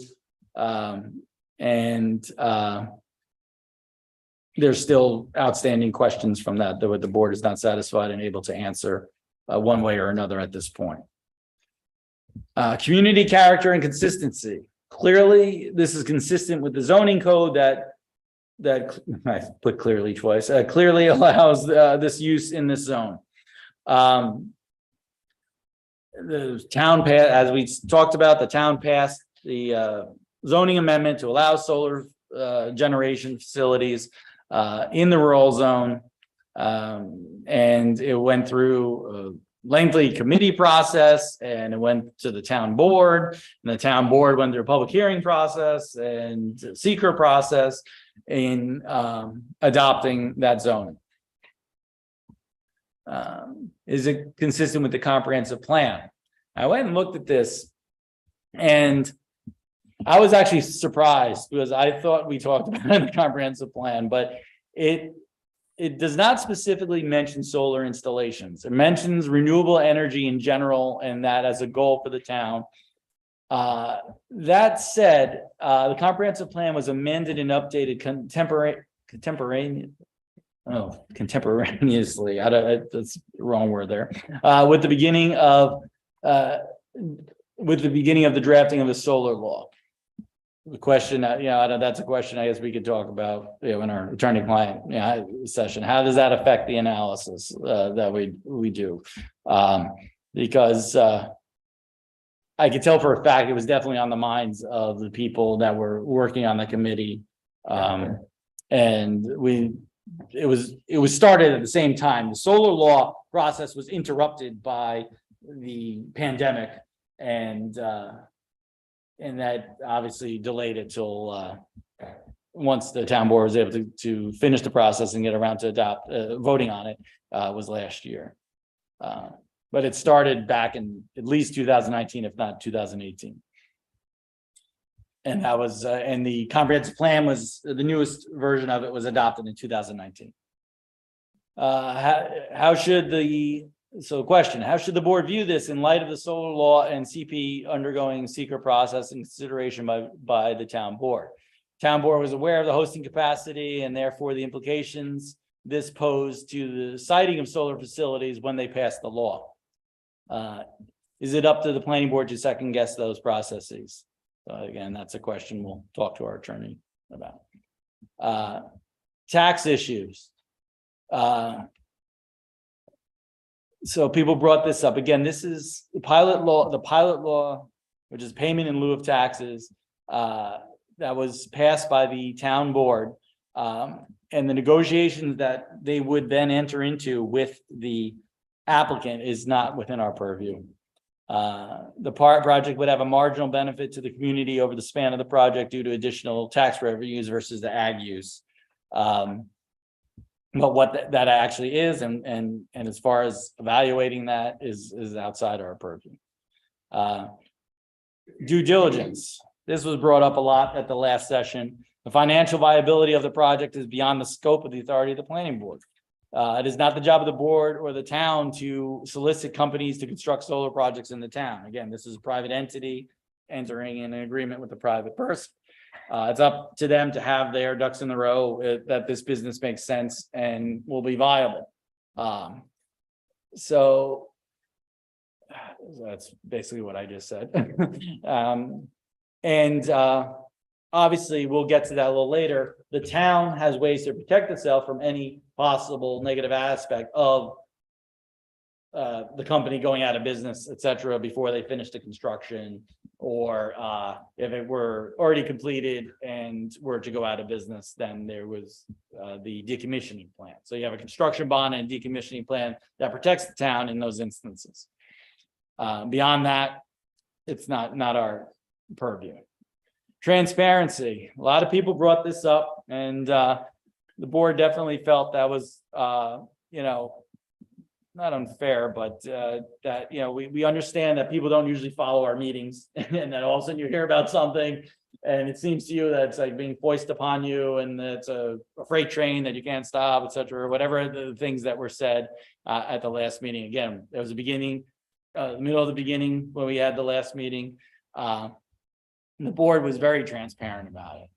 There's still outstanding questions from that the board is not satisfied and able to answer one way or another at this point. Community character and consistency. Clearly, this is consistent with the zoning code that I put clearly twice, clearly allows this use in this zone. The town as we talked about, the town passed the zoning amendment to allow solar generation facilities in the rural zone. And it went through a lengthy committee process, and it went to the town board, and the town board went through a public hearing process and seeker process in adopting that zoning. Is it consistent with the comprehensive plan? I went and looked at this, and I was actually surprised because I thought we talked about it in the comprehensive plan, but it does not specifically mention solar installations. It mentions renewable energy in general, and that as a goal for the town. That said, the comprehensive plan was amended and updated contemporaneously. That's the wrong word there. With the beginning of the drafting of the solar law. The question, that's a question I guess we could talk about, in our attorney-client session. How does that affect the analysis that we do? Because I could tell for a fact it was definitely on the minds of the people that were working on the committee, and it was started at the same time. The solar law process was interrupted by the pandemic, and that obviously delayed it till once the town board was able to finish the process and get around to voting on it was last year. But it started back in at least 2019, if not 2018. And that was, and the comprehensive plan was, the newest version of it was adopted in 2019. How should the board view this in light of the solar law and CP undergoing seeker process and consideration by the town board? Town board was aware of the hosting capacity and therefore the implications this posed to the siting of solar facilities when they passed the law. Is it up to the planning board to second guess those processes? So again, that's a question we'll talk to our attorney about. Tax issues. So people brought this up again. This is the pilot law, which is payment in lieu of taxes, that was passed by the town board, and the negotiations that they would then enter into with the applicant is not within our purview. The project would have a marginal benefit to the community over the span of the project due to additional tax revenues versus the ag use. But what that actually is, and as far as evaluating that is outside our purview. Due diligence. This was brought up a lot at the last session. The financial viability of the project is beyond the scope of the authority of the planning board. It is not the job of the board or the town to solicit companies to construct solar projects in the town. Again, this is a private entity entering in an agreement with a private person. It's up to them to have their ducks in the row that this business makes sense and will be viable. So that's basically what I just said. Obviously, we'll get to that a little later. The town has ways to protect itself from any possible negative aspect of the company going out of business, et cetera, before they finish the construction. Or if it were already completed and were to go out of business, then there was the decommissioning plan. So you have a construction bond and decommissioning plan that protects the town in those instances. Beyond that, it's not our purview. Transparency. A lot of people brought this up, and the board definitely felt that was not unfair, but that, we understand that people don't usually follow our meetings, and then all of a sudden you hear about something and it seems to you that it's like being foisted upon you, and it's a freight train that you can't stop, et cetera, whatever the things that were said at the last meeting. Again, there was a beginning, middle of the beginning when we had the last meeting. The board was very transparent about it.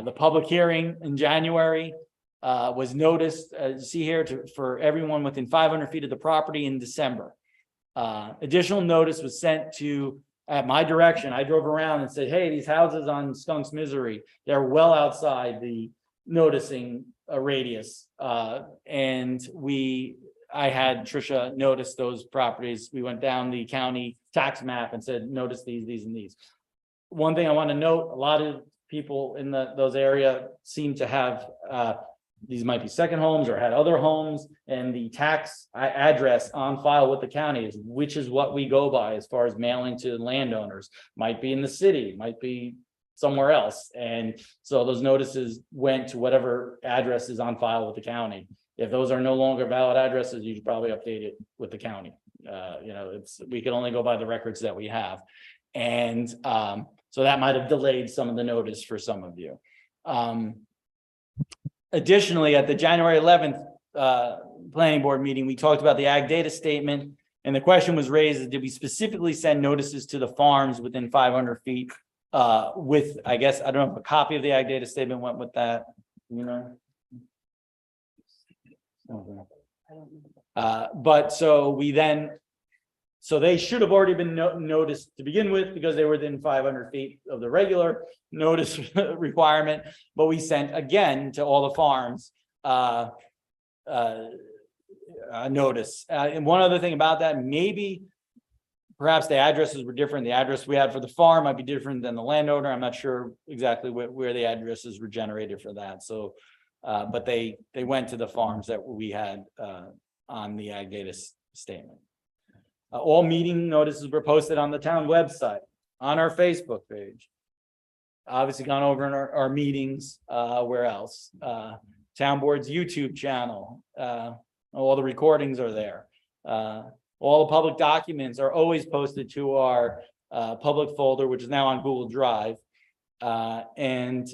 The public hearing in January was noticed, see here, for everyone within 500 feet of the property in December. Additional notice was sent at my direction. I drove around and said, hey, these houses on Skunks Misery, they're well outside the noticing radius. And I had Tricia notice those properties. We went down the county tax map and said, notice these, and these. One thing I want to note, a lot of people in those area seem to have, these might be second homes or had other homes, and the tax address on file with the county which is what we go by as far as mailing to landowners. Might be in the city, might be somewhere else. And so those notices went to whatever address is on file with the county. If those are no longer valid addresses, you should probably update it with the county. We can only go by the records that we have. And so that might have delayed some of the notice for some of you. Additionally, at the January 11th planning board meeting, we talked about the ag data statement, and the question was raised: did we specifically send notices to the farms within 500 feet with, I guess, I don't know if a copy of the ag data statement went with that, but so they should have already been noticed to begin with, because they were within 500 feet of the regular notice requirement. But we sent again to all the farms a notice. And one other thing about that, maybe perhaps the addresses were different. The address we had for the farm might be different than the landowner. I'm not sure exactly where the addresses were generated for that. So, but they went to the farms that we had on the ag data statement. All meeting notices were posted on the town website, on our Facebook page. Obviously gone over in our meetings, where else? Town board's YouTube channel, all the recordings are there. All the public documents are always posted to our public folder, which is now on Google Drive. And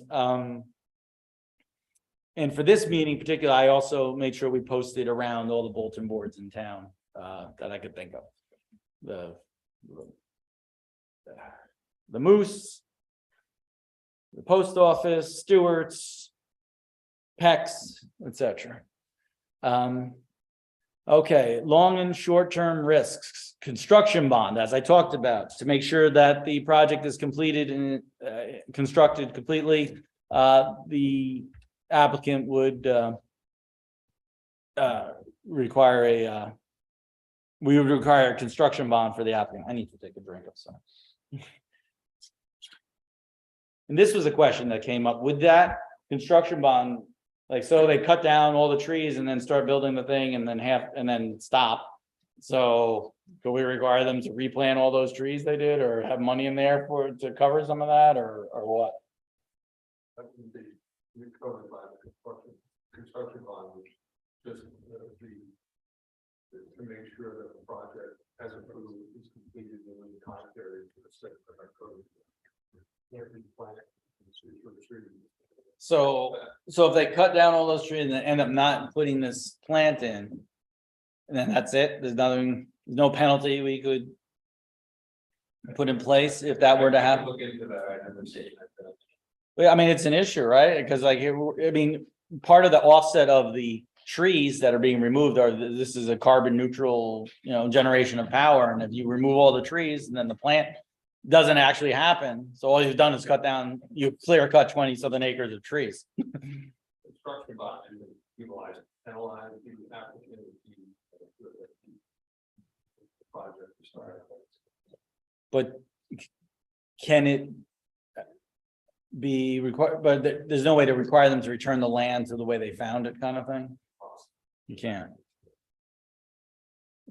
for this meeting in particular, I also made sure we posted around all the bulletin boards in town that I could think of. The Moose, the post office, Stewart's, PEX, etc. Okay, long and short-term risks. Construction bond, as I talked about, to make sure that the project is completed and constructed completely. The applicant would require we would require a construction bond for the applicant. I need to take a drink of some. And this was a question that came up with that construction bond. Like, so they cut down all the trees and then start building the thing and then stop. So could we require them to replant all those trees they did, or have money in there to cover some of that, or what? That would be covered by the construction bond, which just to make sure that the project as approved is completed within the time period to the state of our code. So if they cut down all those trees and then end up not putting this plant in, and then that's it, there's no penalty we could put in place if that were to happen. Look into that. I never seen that. Well, I mean, it's an issue, right? Because part of the offset of the trees that are being removed this is a carbon neutral, generation of power. And if you remove all the trees, and then the plant doesn't actually happen. So all you've done is you clear cut 20-something acres of trees. Construction bond, penalize the applicant. can it be required, but there's no way to require them to return the land to the way they found it kind of thing? You can't.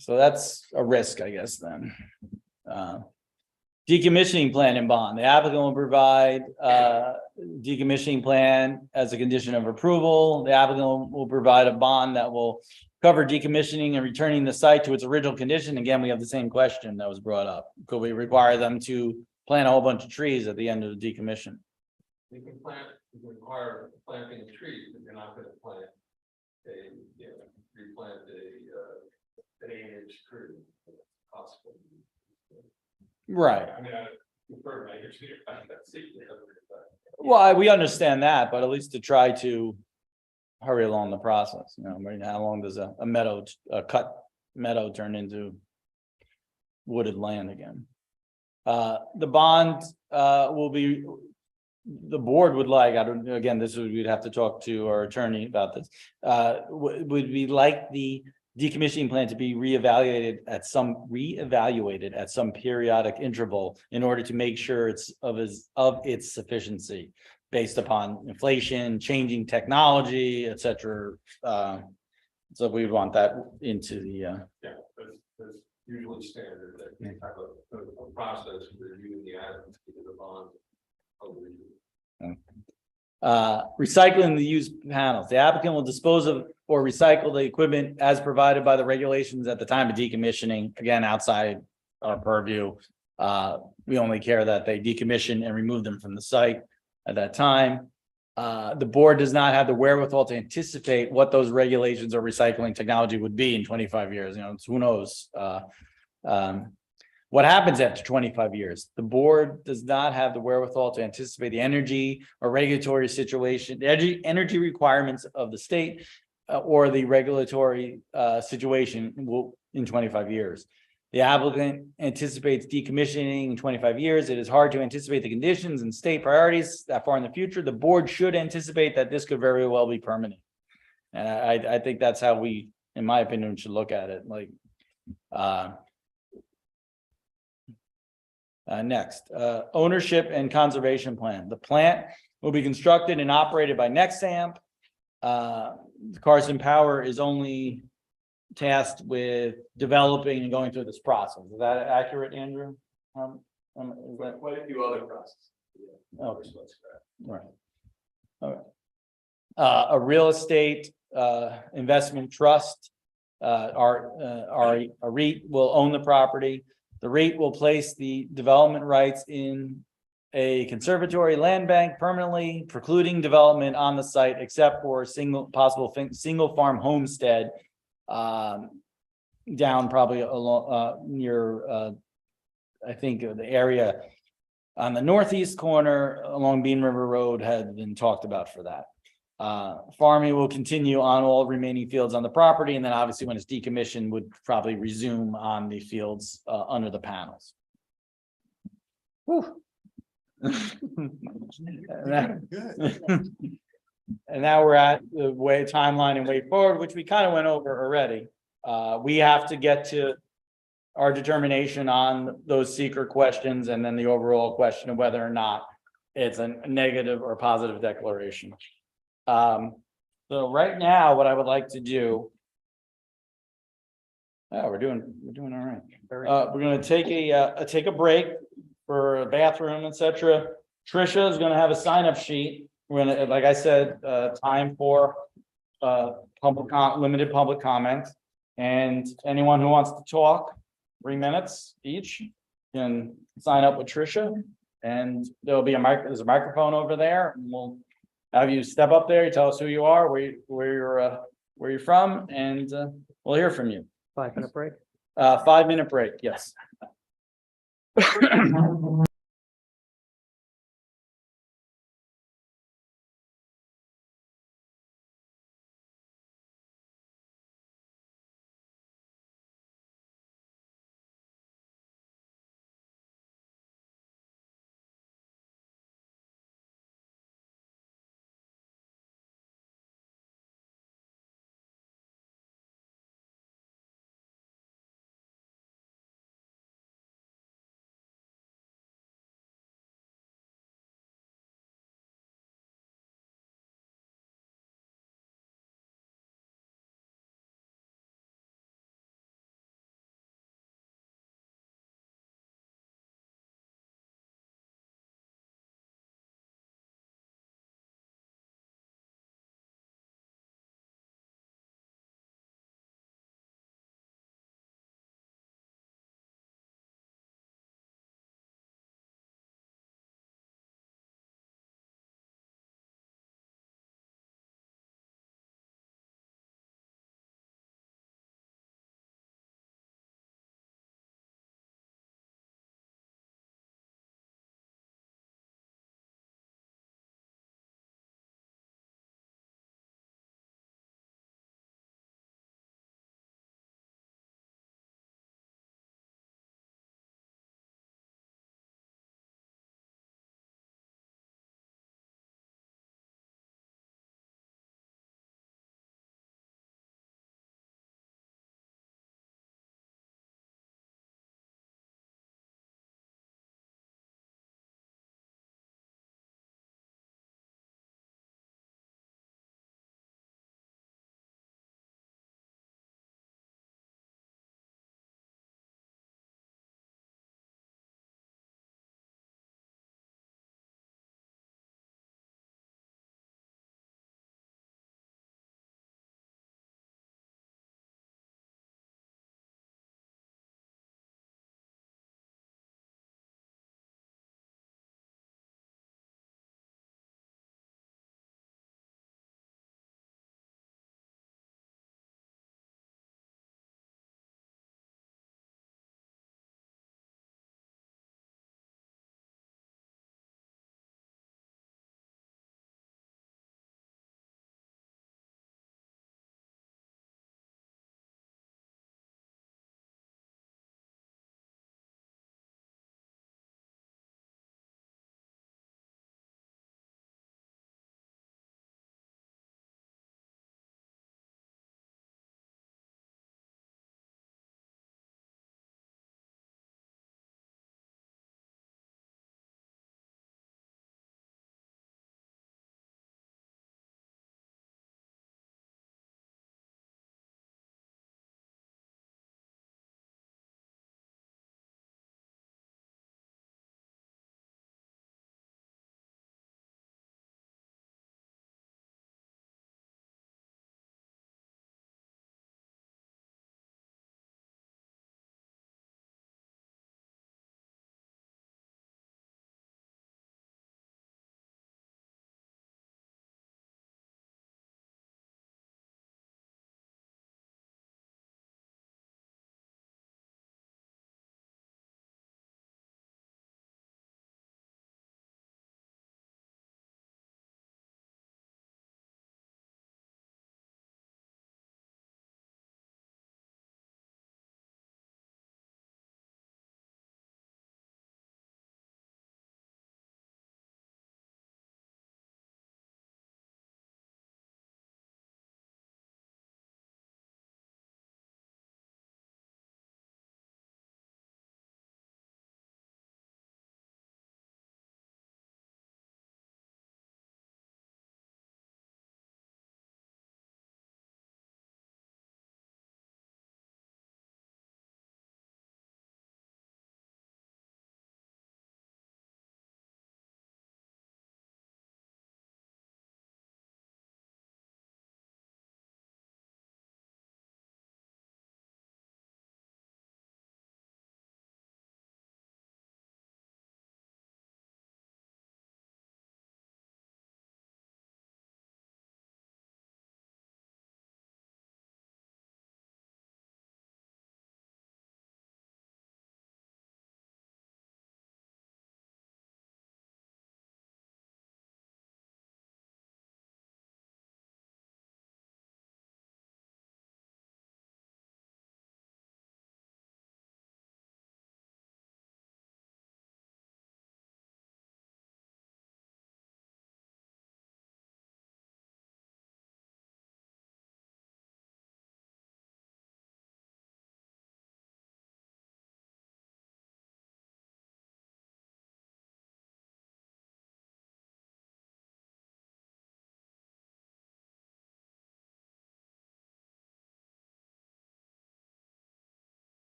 So that's a risk, I guess, then. Decommissioning plan and bond. The applicant will provide decommissioning plan as a condition of approval. The applicant will provide a bond that will cover decommissioning and returning the site to its original condition. Again, we have the same question that was brought up. Could we require them to plant a whole bunch of trees at the end of the decommission? You can require planting of trees, but you're not gonna plant replant an 8-inch tree. Possible. Right. I mean, I prefer to make it clear, I can see the other, but Well, we understand that, but at least to try to hurry along the process, you know, I mean, how long does a cut meadow turn into wooded land again? The bond will be, the board would like, I don't, again, this would, we'd have to talk to our attorney about this. Would we like the decommissioning plan to be reevaluated at some periodic interval in order to make sure it's of its sufficiency based upon inflation, changing technology, et cetera. So we want that into the yeah, that's usually standard that you have a process for reviewing the items to the bond. recycling the used panels. The applicant will dispose of or recycle the equipment as provided by the regulations at the time of decommissioning, again, outside our purview. We only care that they decommission and remove them from the site at that time. The board does not have the wherewithal to anticipate what those regulations or recycling technology would be in 25 years. You know, who knows? What happens after 25 years? The board does not have the wherewithal to anticipate the energy or regulatory situation, the energy requirements of the state or the regulatory situation in 25 years. The applicant anticipates decommissioning in 25 years. It is hard to anticipate the conditions and state priorities that far in the future. The board should anticipate that this could very well be permanent. And I think that's how we, in my opinion, should look at it. Like, next, ownership and conservation plan. The plant will be constructed and operated by Nexamp. Carson Power is only tasked with developing and going through this process. Is that accurate, Andrew? Is that Quite a few other processes. Oh, right. All right. A real estate investment trust, a REIT will own the property. The REIT will place the development rights in a conservatory land bank permanently, precluding development on the site except for a single farm homestead down probably along near I think the area on the northeast corner along Bean River Road had been talked about for that. Farming will continue on all remaining fields on the property, and then obviously when it's decommissioned would probably resume on the fields under the panels. Whew. And now we're at the way timeline and way forward, which we kind of went over already. We have to get to our determination on those seeker questions and then the overall question of whether or not it's a negative or positive declaration. So right now, what I would like to do. Oh, we're doing all right. We're going to take a break for a bathroom, etc. Trisha is going to have a sign-up sheet. We're going to, like I said, time for limited public comment, and anyone who wants to talk, 3 minutes each, can sign up with Trisha, and there'll be there's a microphone over there, and we'll have you step up there. You tell us who you are, where you're from, and we'll hear from you. 5-minute break. 5-minute break. Yes.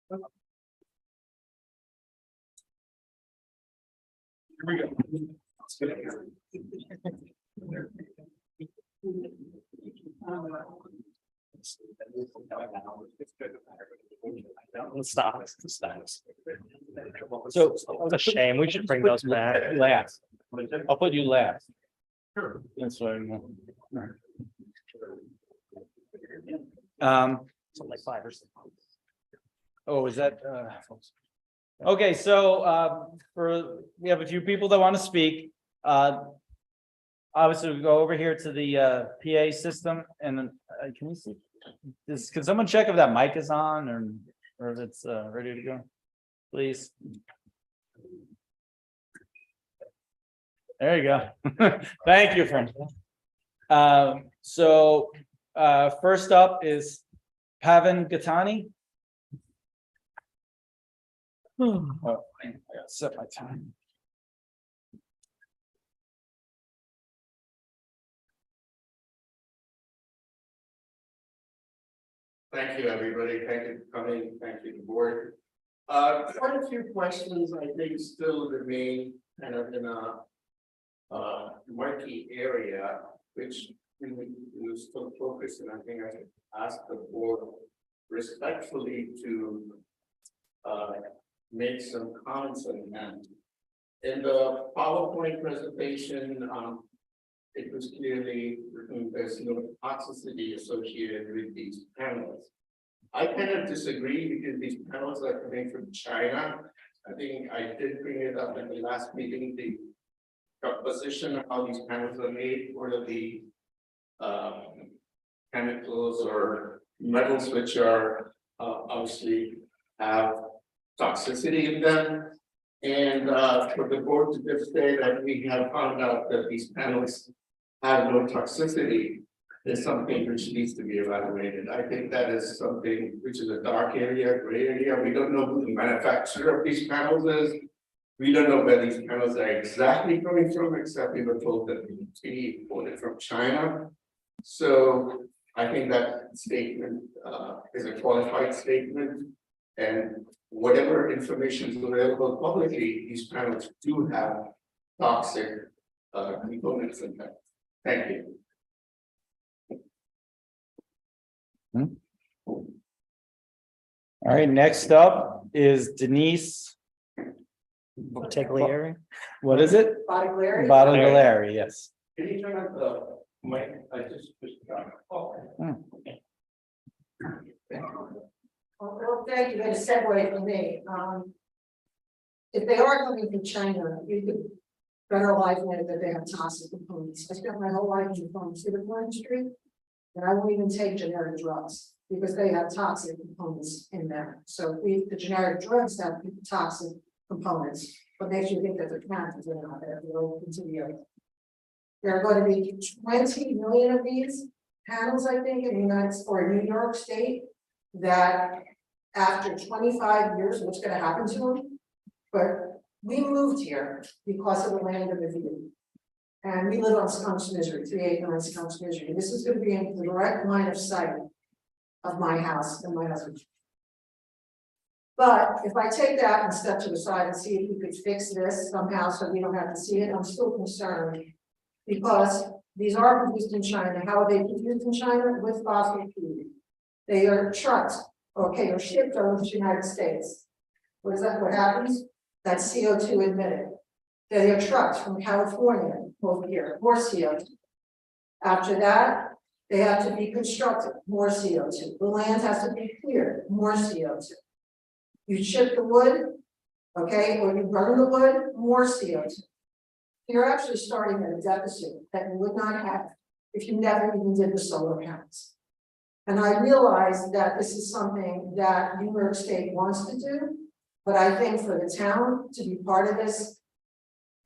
Stop. So. It's a shame. We should bring those back. Last. I'll put you last. Sure. That's what I know. So like 5 or 6. Oh, is that, okay, so, we have a few people that want to speak. Obviously, we go over here to the, PA system and then, can we see? Can someone check if that mic is on or if it's, ready to go? Please. There you go. Thank you, friend. So, first up is Pavan Gatani. Oh, I gotta set my time. Thank you, everybody. Thank you for coming. Thank you, the board. Quite a few questions I think still remain kind of in a murky area, which we still focus, and I think I should ask the board respectfully to make some comments on that. In the PowerPoint presentation, it was clearly written there's no toxicity associated with these panels. I kind of disagree because these panels are coming from China. I think I did bring it up in the last meeting, the composition of how these panels are made, what are the chemicals or metals which are obviously have toxicity in them. And for the board to just say that we have found out that these panels have no toxicity is something which needs to be evaluated. I think that is something which is a dark area, gray area. We don't know who the manufacturer of these panels is. We don't know where these panels are exactly coming from, except we were told that we imported from China. So I think that statement is a qualified statement, and whatever information is available publicly, these panels do have toxic components in them. Thank you. All right, next up is Denise. Taglieri. What is it? Bottiglieri? Bottiglieri, yes. Can you turn up the mic? I just got. Well, thank you, that's a segue for me. If they are coming from China, you could generalize it that they have toxic components. I spent my whole life in the pharmaceutical industry, and I won't even take generic drugs because they have toxic components in them. So if the generic drugs have toxic components, what makes you think that they're chemicals? They're not. They're open to the earth. There are going to be 20 million of these panels, I think, in the United States or New York State, that after 25 years, what's going to happen to them? But we moved here because of the land of the view. And we live on Skunks Misery, 389 Skunks Misery. This is going to be in the direct line of sight of my house and my husband. But if I take that and step to the side and see if we could fix this somehow so we don't have to see it, I'm still concerned. Because these are produced in China. How are they produced in China? With fossil fuel. They are trucked, okay, or shipped over to the United States. What is that? What happens? That's CO2 emitted. They are trucked from California over here, more CO2. After that, they have to be constructed, more CO2. The land has to be cleared, more CO2. You ship the wood, okay, or you burn the wood, more CO2. You're actually starting at a deficit that you would not have if you never even did the solar panels. And I realize that this is something that New York State wants to do, but I think for the town to be part of this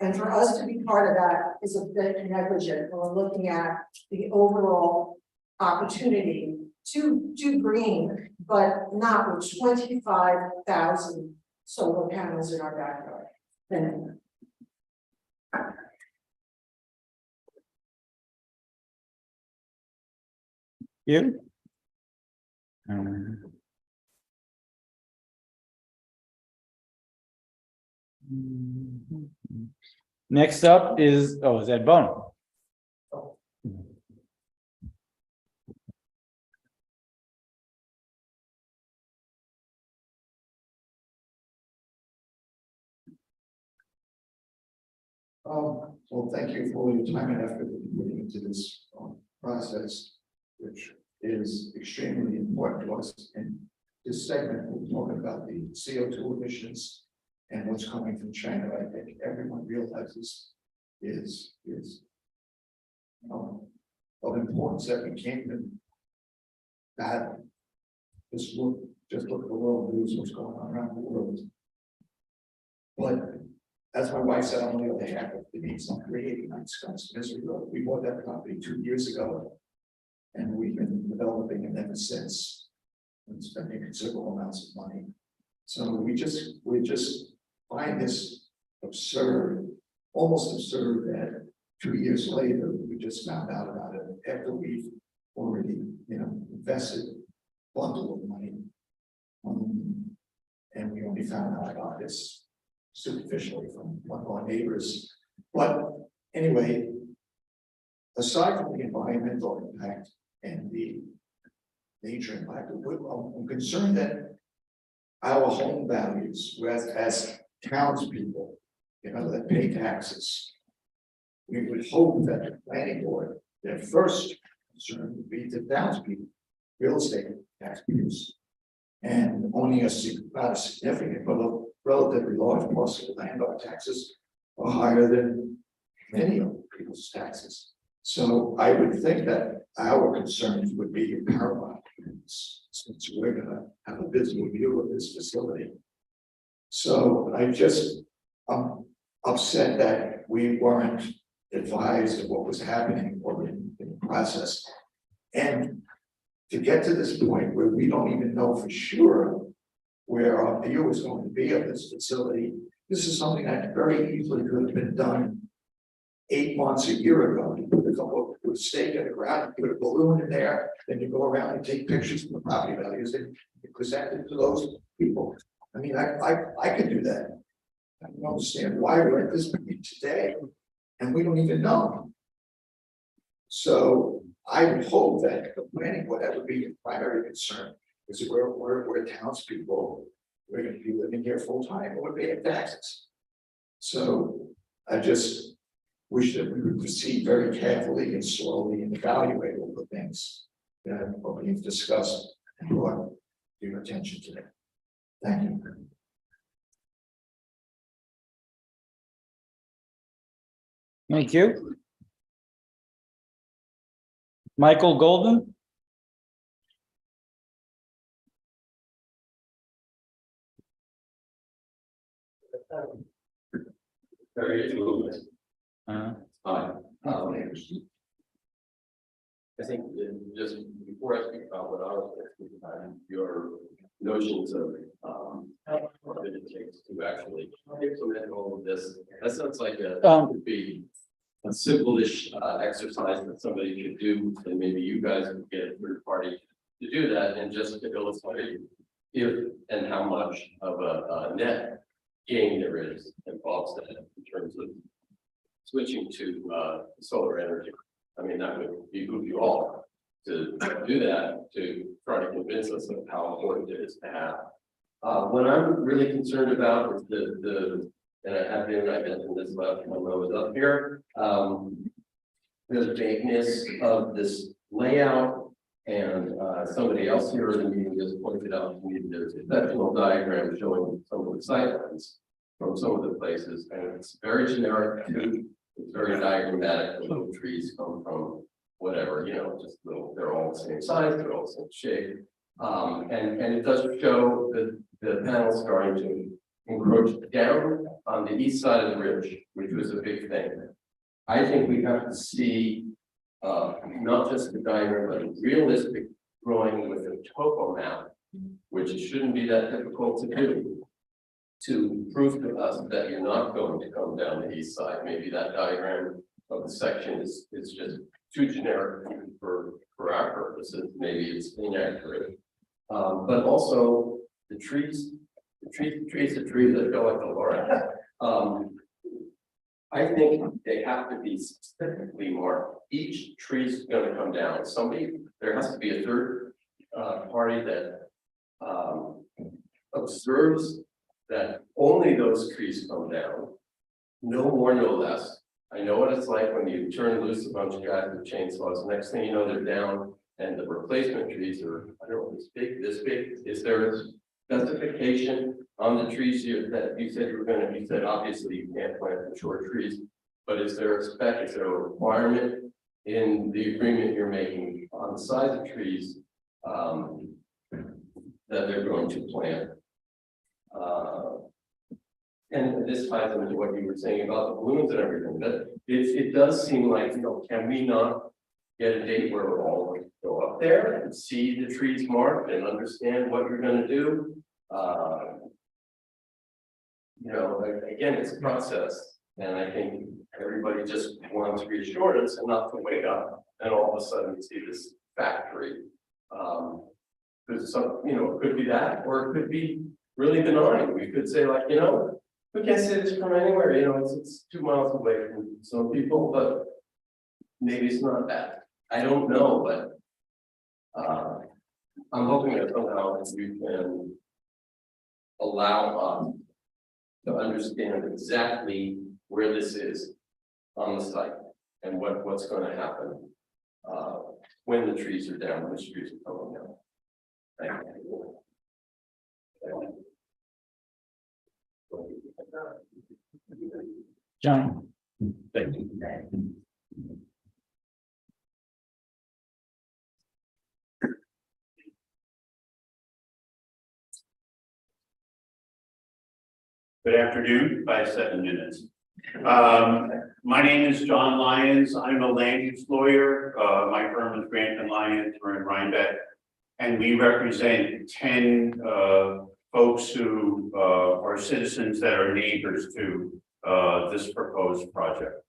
and for us to be part of that is a bit negligent when we're looking at the overall opportunity to do green, but not with 25,000 solar panels in our backyard. Then You? Next up is, is Ed Bono. Well, thank you for all your time and effort putting into this process, which is extremely important to us. And this segment, we're talking about the CO2 emissions and what's coming from China. I think everyone realizes is of importance that we can't even just look at the world news, what's going on around the world. But as my wife said, on the other half of the needs, I'm creating Wisconsin Misery Road. We bought that property 2 years ago. And we've been developing it ever since. And spending considerable amounts of money. So we just find this absurd, almost absurd that 2 years later, we just found out about it after we've already, invested a bundle of money. And we only found out about this superficially from one of our neighbors. But anyway, aside from the environmental impact and the nature impact, I'm concerned that our home values, as townspeople, that pay taxes, we would hope that the planning board, their first concern would be the townspeople, real estate taxpayers. And only not a significant, but a relatively large parcel of land, our taxes are higher than many of people's taxes. So I would think that our concerns would be paramount, since we're gonna have a visual view of this facility. So I'm upset that we weren't advised of what was happening or in the process. And to get to this point where we don't even know for sure where our view is going to be of this facility, this is something that very easily could have been done 8 months, a year ago. You put a stake in the ground, you put a balloon in there, then you go around and take pictures of the property values and you present it to those people. I mean, I could do that. I don't understand why we're at this point today and we don't even know. So I would hope that the planning board, that would be the primary concern, because we're townspeople, we're going to be living here full time, and we're paying taxes. So I just wish that we would proceed very carefully and slowly and evaluate all the things that we've discussed and brought to your attention today. Thank you. Thank you. Michael Golden. Very good. Uh, Hi. I think just before I speak about what I was thinking about, your notions of what it takes to actually implement all of this, that sounds like would be a simple-ish exercise that somebody could do, and maybe you guys could get a third party to do that, and just to illustrate if and how much of a net gain there is involved in terms of switching to solar energy. I mean, that would behoove you all to do that, to try to convince us of how important it is to have. What I'm really concerned about is and I have been, I mentioned this last when I was up here, the vagueness of this layout, and somebody else here in the meeting just pointed out to me there's a sectional diagram showing some of the sightlines from some of the places, and it's very generic too. It's very diagrammatic. The little trees come from whatever, just little, they're all the same size, they're all the same shape. And it does show the panels starting to encroach down on the east side of the ridge, which was a big thing. I think we have to see not just the diagram, but a realistic drawing with a topo map, which shouldn't be that difficult to do, to prove to us that you're not going to come down the east side. Maybe that diagram of the section is just too generic for our purposes. Maybe it's inaccurate. But also the trees that go like the Lawrence I think they have to be specifically marked. Each tree's gonna come down. There has to be a third party that observes that only those trees come down. No more, no less. I know what it's like when you turn loose a bunch of guys with chainsaws. Next thing you know, they're down and the replacement trees are, I don't know, this big. Is there a specification on the trees that you said you said obviously you can't plant the short trees, but is there a spec, is there a requirement in the agreement you're making on the size of trees that they're going to plant? And this ties into what you were saying about the balloons and everything, that it does seem like, can we not get a date where we're all going to go up there and see the trees marked and understand what you're gonna do? Again, it's a process, and I think everybody just wants reassurance and not to wake up and all of a sudden see this factory. Because it could be that, or it could be really benign. We could say like, we can't say this from anywhere, it's 2 miles away from some people, but maybe it's not that. I don't know, but I'm hoping that somehow you can allow us to understand exactly where this is on the site and what's going to happen when the trees are down, when the trees are coming down. Thank you. John. Thank you. Good afternoon, 7 minutes. My name is John Lyons. I'm a land use lawyer. My firm is Grant and Lyons. We're in Rhinebeck. And we represent 10 folks who are citizens that are neighbors to this proposed project.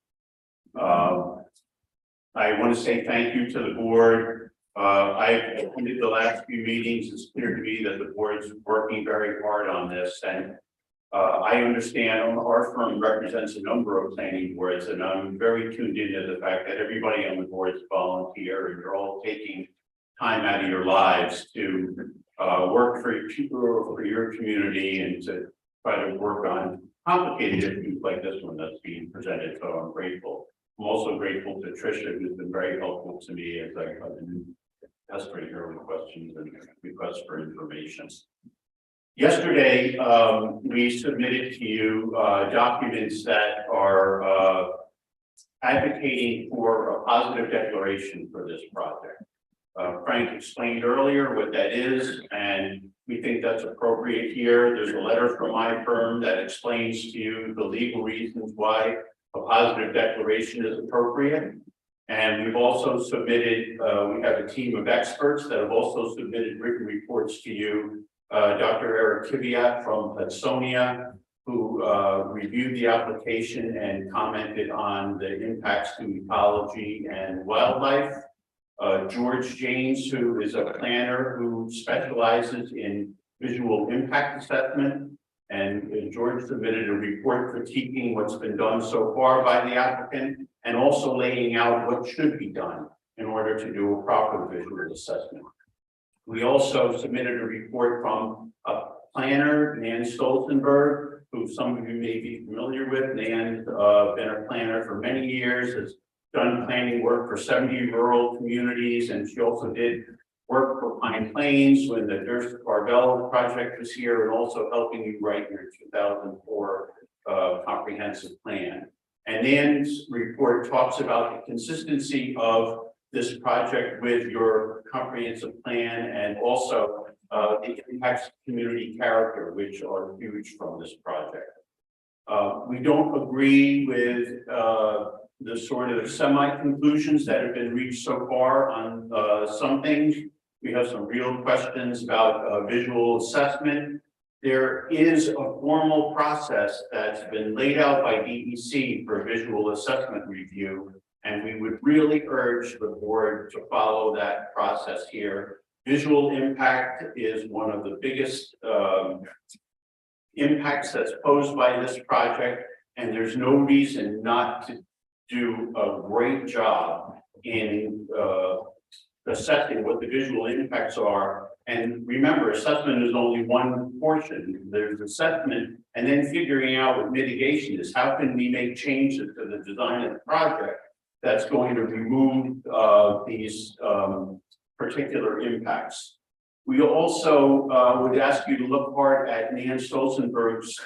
I want to say thank you to the board. I've attended the last few meetings. It's clear to me that the board is working very hard on this, and I understand our firm represents a number of planning boards, and I'm very tuned into the fact that everybody on the board is volunteer, and you're all taking time out of your lives to work for your community and to try to work on complicated issues like this one that's being presented. So I'm grateful. I'm also grateful to Tricia, who's been very helpful to me as I come in pestering her with questions and requests for information. Yesterday, we submitted to you documents that are advocating for a positive declaration for this project. Frank explained earlier what that is, and we think that's appropriate here. There's a letter from my firm that explains to you the legal reasons why a positive declaration is appropriate. And we've also submitted, we have a team of experts that have also submitted written reports to you. Dr. Eric Kiviat from Hudsonia, who reviewed the application and commented on the impacts to ecology and wildlife. George James, who is a planner who specializes in visual impact assessment. And George submitted a report critiquing what's been done so far by the applicant and also laying out what should be done in order to do a proper visual assessment. We also submitted a report from a planner, Nan Stolzenberg, who some of you may be familiar with. Nan's been a planner for many years, has done planning work for 70 rural communities, and she also did work for Pine Plains when the Durst Barbell project was here, and also helping you write your 2004 comprehensive plan. And Nan's report talks about the consistency of this project with your comprehensive plan and also the impacts of community character, which are huge from this project. We don't agree with the sort of semi-conclusions that have been reached so far on some things. We have some real questions about visual assessment. There is a formal process that's been laid out by DEC for visual assessment review, and we would really urge the board to follow that process here. Visual impact is one of the biggest impacts that's posed by this project, and there's no reason not to do a great job in assessing what the visual impacts are. And remember, assessment is only one portion. There's assessment and then figuring out what mitigation is. How can we make changes to the design of the project that's going to remove these particular impacts? We also would ask you to look hard at Nan Stolzenberg's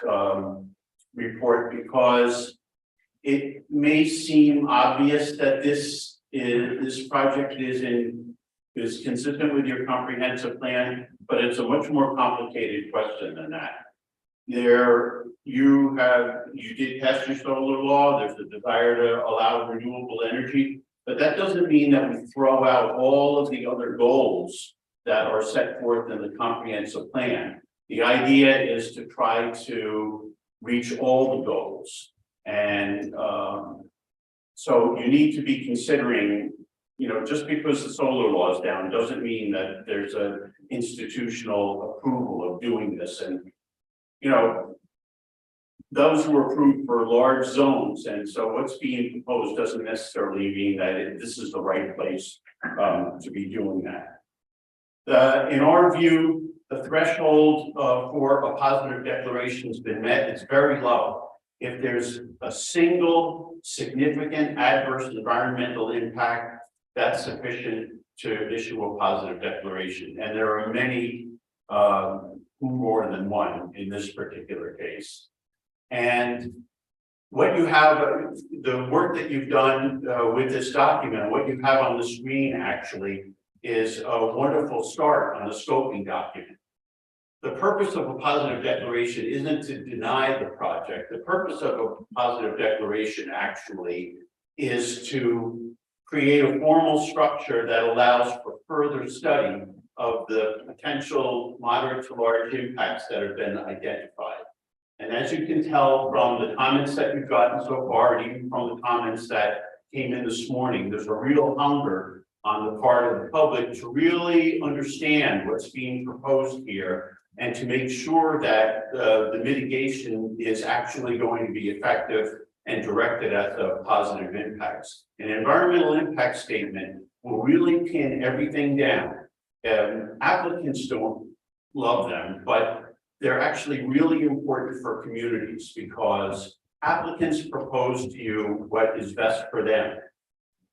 report, because it may seem obvious that this project is consistent with your comprehensive plan, but it's a much more complicated question than that. You did pass your solar law. There's a desire to allow renewable energy, but that doesn't mean that we throw out all of the other goals that are set forth in the comprehensive plan. The idea is to try to reach all the goals. And so you need to be considering, just because the solar law is down doesn't mean that there's an institutional approval of doing this. And, those were approved for large zones. And so what's being proposed doesn't necessarily mean that this is the right place to be doing that. In our view, the threshold for a positive declaration has been met. It's very low. If there's a single significant adverse environmental impact, that's sufficient to issue a positive declaration. And there are many, more than one in this particular case. And what you have, the work that you've done with this document, what you have on the screen actually is a wonderful start on the scoping document. The purpose of a positive declaration isn't to deny the project. The purpose of a positive declaration actually is to create a formal structure that allows for further study of the potential moderate to large impacts that have been identified. And as you can tell from the comments that you've gotten so far, and even from the comments that came in this morning, there's a real hunger on the part of the public to really understand what's being proposed here and to make sure that the mitigation is actually going to be effective and directed at the positive impacts. An environmental impact statement will really pin everything down. Applicants don't love them, but they're actually really important for communities because applicants propose to you what is best for them.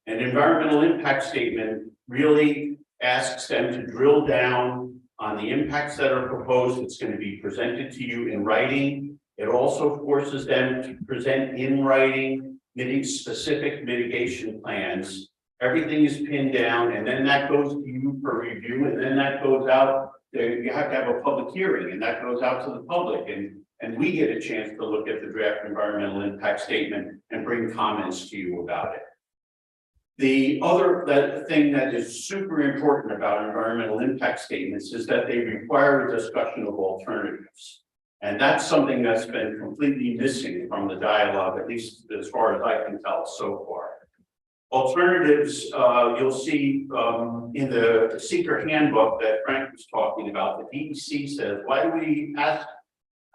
An environmental impact statement really asks them to drill down on the impacts that are proposed. It's going to be presented to you in writing. It also forces them to present in writing specific mitigation plans. Everything is pinned down, and then that goes to you for review, and then that goes out. You have to have a public hearing, and that goes out to the public, and we get a chance to look at the draft environmental impact statement and bring comments to you about it. The other thing that is super important about environmental impact statements is that they require a discussion of alternatives. And that's something that's been completely missing from the dialogue, at least as far as I can tell so far. Alternatives, you'll see in the seeker handbook that Frank was talking about, the DEC says, why do we ask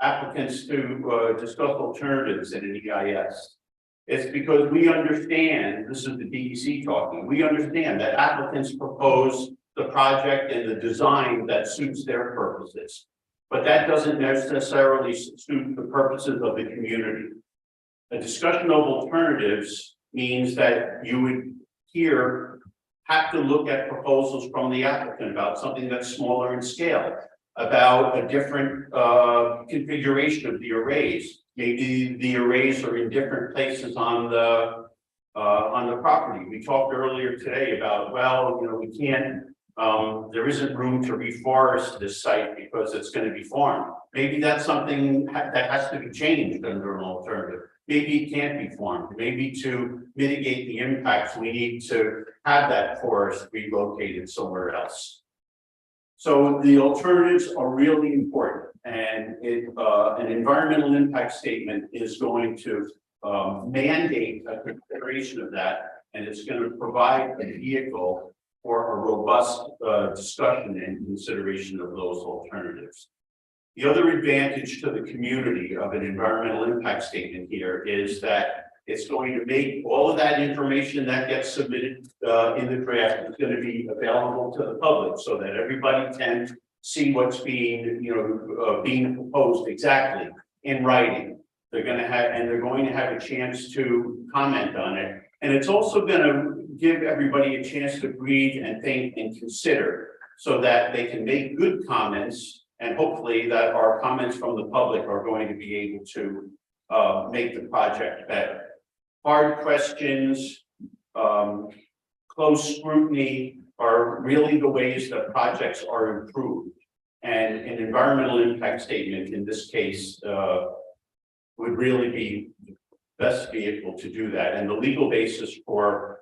applicants to discuss alternatives in an EIS? It's because we understand, this is the DEC talking, we understand that applicants propose the project and the design that suits their purposes. But that doesn't necessarily suit the purposes of the community. A discussion of alternatives means that you would here have to look at proposals from the applicant about something that's smaller in scale, about a different configuration of the arrays. Maybe the arrays are in different places on the property. We talked earlier today about, well, we can't, there isn't room to reforest this site because it's going to be farmed. Maybe that's something that has to be changed under an alternative. Maybe it can't be farmed. Maybe to mitigate the impacts, we need to have that forest relocated somewhere else. So the alternatives are really important, and an environmental impact statement is going to mandate a consideration of that, and it's going to provide a vehicle for a robust discussion and consideration of those alternatives. The other advantage to the community of an environmental impact statement here is that it's going to make all of that information that gets submitted in the draft is going to be available to the public so that everybody can see what's being, being proposed exactly in writing. They're going to have a chance to comment on it. And it's also going to give everybody a chance to breathe and think and consider so that they can make good comments. And hopefully that our comments from the public are going to be able to make the project better. Hard questions, close scrutiny are really the ways that projects are improved. And an environmental impact statement in this case would really be the best vehicle to do that. And the legal basis for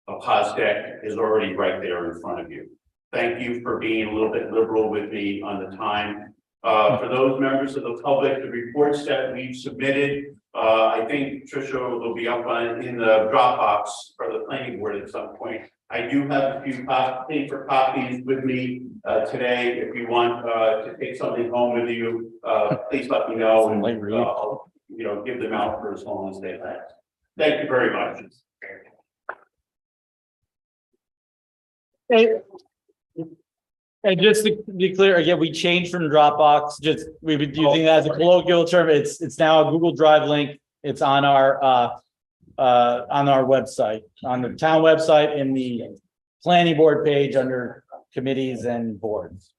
a POSDEC is already right there in front of you. Thank you for being a little bit liberal with me on the time. For those members of the public, the reports that we've submitted, I think Tricia will be up in the Dropbox for the planning board at some point. I do have a few paper copies with me today. If you want to take something home with you, please let me know and give them out for as long as they last. Thank you very much. And just to be clear, again, we changed from Dropbox, we've been using that as a colloquial term. It's now a Google Drive link. It's on our website, on the town website, in the planning board page under committees and boards.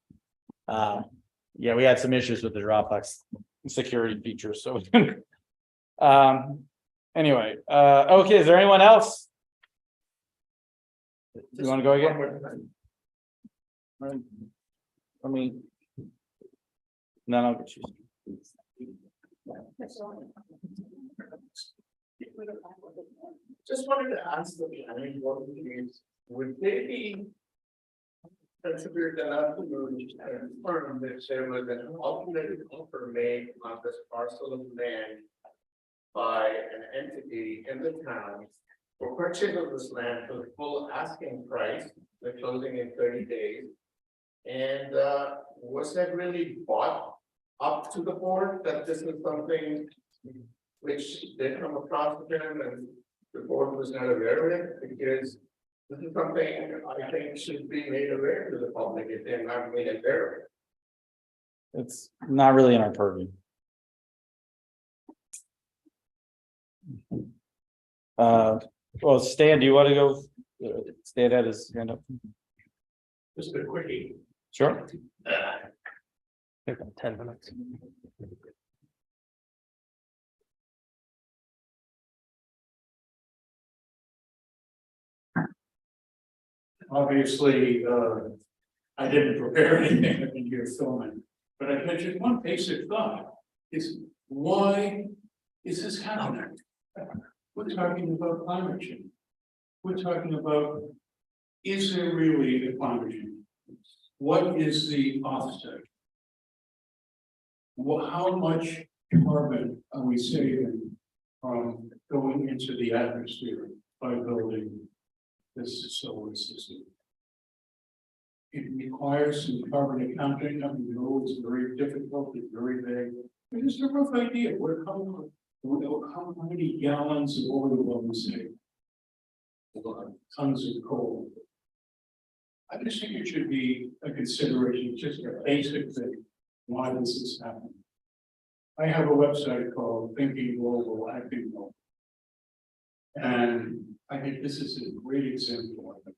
Yeah, we had some issues with the Dropbox security features, so anyway, okay, is there anyone else? You want to go again? I mean, no, I'll get you. Just wanted to ask the planning board, would they be considered enough to confirm that there was an alternate offer made on this parcel of land by an entity in the town for purchase of this land for the full asking price, the closing in 30 days? And was that really brought up to the board that this is something which did come across to them and the board was not aware of it? Because this is something I think should be made aware to the public if they're not made aware of it. It's not really in our purview. Well, Stan, do you want to go? Stan had his hand up. Just a quickie. Sure. 10 minutes. Obviously, I didn't prepare anything in your filming, but I mentioned one basic thought is why is this happening? We're talking about climate change. We're talking about, is there really a climate change? What is the offset? How much carbon are we saving from going into the atmosphere by building this solar system? It requires some carbon accounting. I know it's very difficult, it's very vague. But just a rough idea, how many gallons of oil will we save? Tons of coal. I just think it should be a consideration, just a basic thing, why this is happening. I have a website called Thinking Global, Acting Global. And I think this is a great example of it.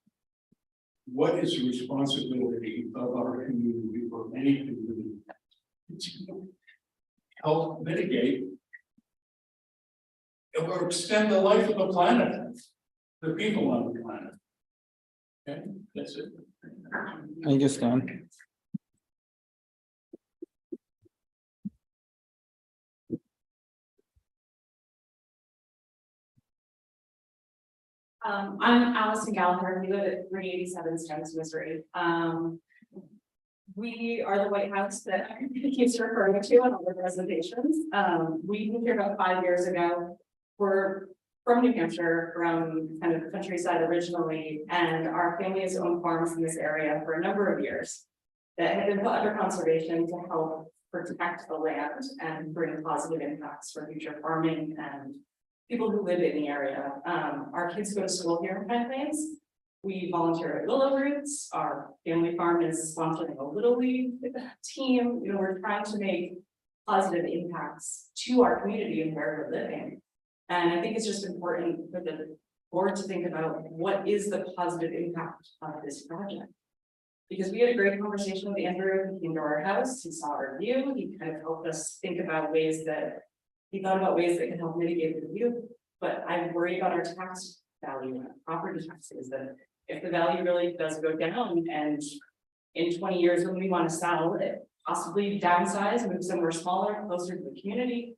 What is the responsibility of our community or any community to help mitigate or extend the life of the planet, the people on the planet? Okay, that's it. Thank you, Stan. I'm Allison Gallagher. We live at 387 Stones, Missouri. We are the White House that he keeps referring to in all the presentations. We moved here about 5 years ago. We're from New Hampshire, from kind of the countryside originally, and our family has owned farms in this area for a number of years that have been put under conservation to help protect the land and bring positive impacts for future farming and people who live in the area. Our kids go to school here in Pine Plains. We volunteer at Willow Roots. Our family farm is sponsoring a Little League team. You know, we're trying to make positive impacts to our community and where we're living. And I think it's just important for the board to think about what is the positive impact of this project. Because we had a great conversation with Andrew, he came to our house, he saw our view, he kind of helped us think about ways that, he thought about ways that can help mitigate the view. But I worry about our tax value and property taxes, that if the value really does go down and in 20 years when we want to sell it, possibly downsize, move somewhere smaller, closer to the community,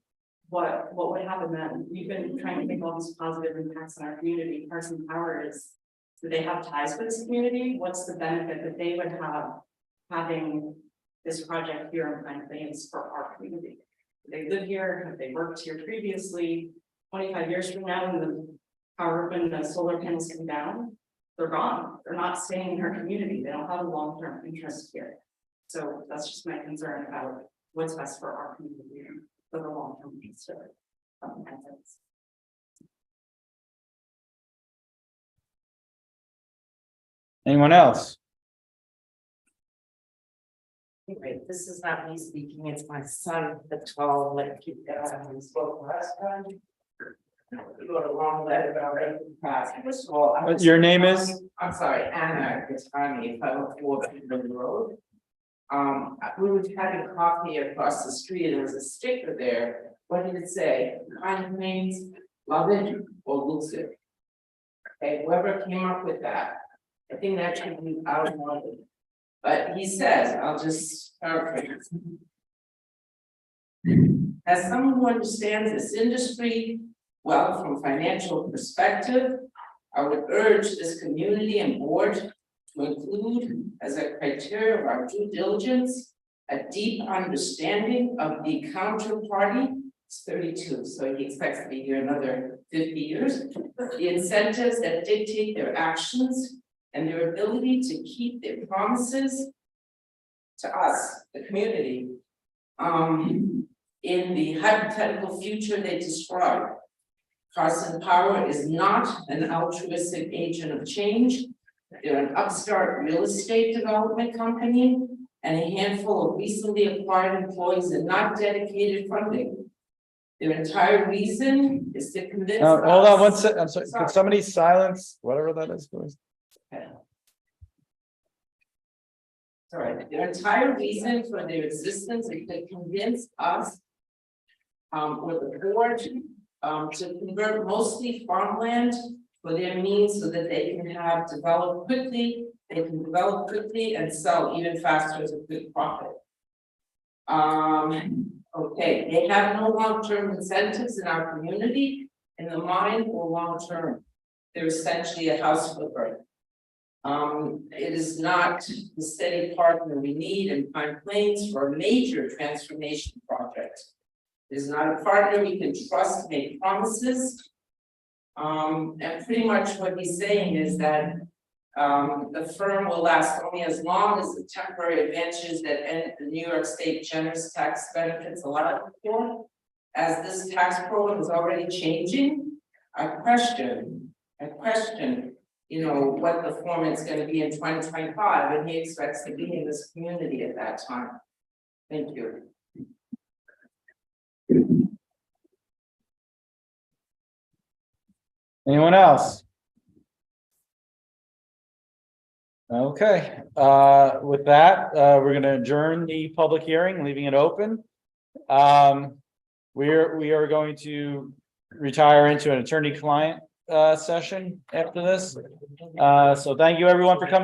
what would happen then? We've been trying to make all these positive impacts in our community. Carson Power is, do they have ties with this community? What's the benefit that they would have having this project here in Pine Plains for our community? Do they live here? Have they worked here previously? 25 years from now, when the solar panels come down, they're gone. They're not staying in our community. They don't have a long-term interest here. So that's just my concern about what's best for our community for the long-term interest of it. Anyone else? Wait, this is not me speaking, it's my son, the tall, like, keep that, we spoke last time. We got a long letter about it, first of all. Your name is? I'm sorry, Anna Gattani, 504 Penguin Road. We were having coffee across the street, and there was a sticker there, what did it say? Pine Plains, love it or lose it? Okay, whoever came up with that, I think that should be outlawed. But he says, I'll just paraphrase. As someone who understands this industry well from a financial perspective, I would urge this community and board to include as a criteria of our due diligence, a deep understanding of the counterparty. It's 32, so he expects to be here another 50 years. The incentives that dictate their actions and their ability to keep their promises to us, the community, in the hypothetical future they describe. Carson Power is not an altruistic agent of change. They're an upstart real estate development company, and a handful of recently acquired employees and not dedicated funding. Their entire reason is to convince us. Hold on one sec, I'm sorry, could somebody silence whatever that is, please? Sorry, their entire reason for their existence is to convince us, or the board, to convert mostly farmland for their means so that they can develop quickly and sell even faster as a good profit. Okay, they have no long-term incentives in our community in the mind or long-term. They're essentially a house flipper. It is not the steady partner we need in Pine Plains for a major transformation project. It is not a partner we can trust to make promises. And pretty much what he's saying is that the firm will last only as long as the temporary advantages that the New York State generous tax benefits allow for. As this tax program is already changing, I question, you know, what the foreman is going to be in 2025, and he expects to be in this community at that time. Thank you. Anyone else? Okay, with that, we're gonna adjourn the public hearing, leaving it open. We are going to retire into an attorney-client session after this. So thank you everyone for coming.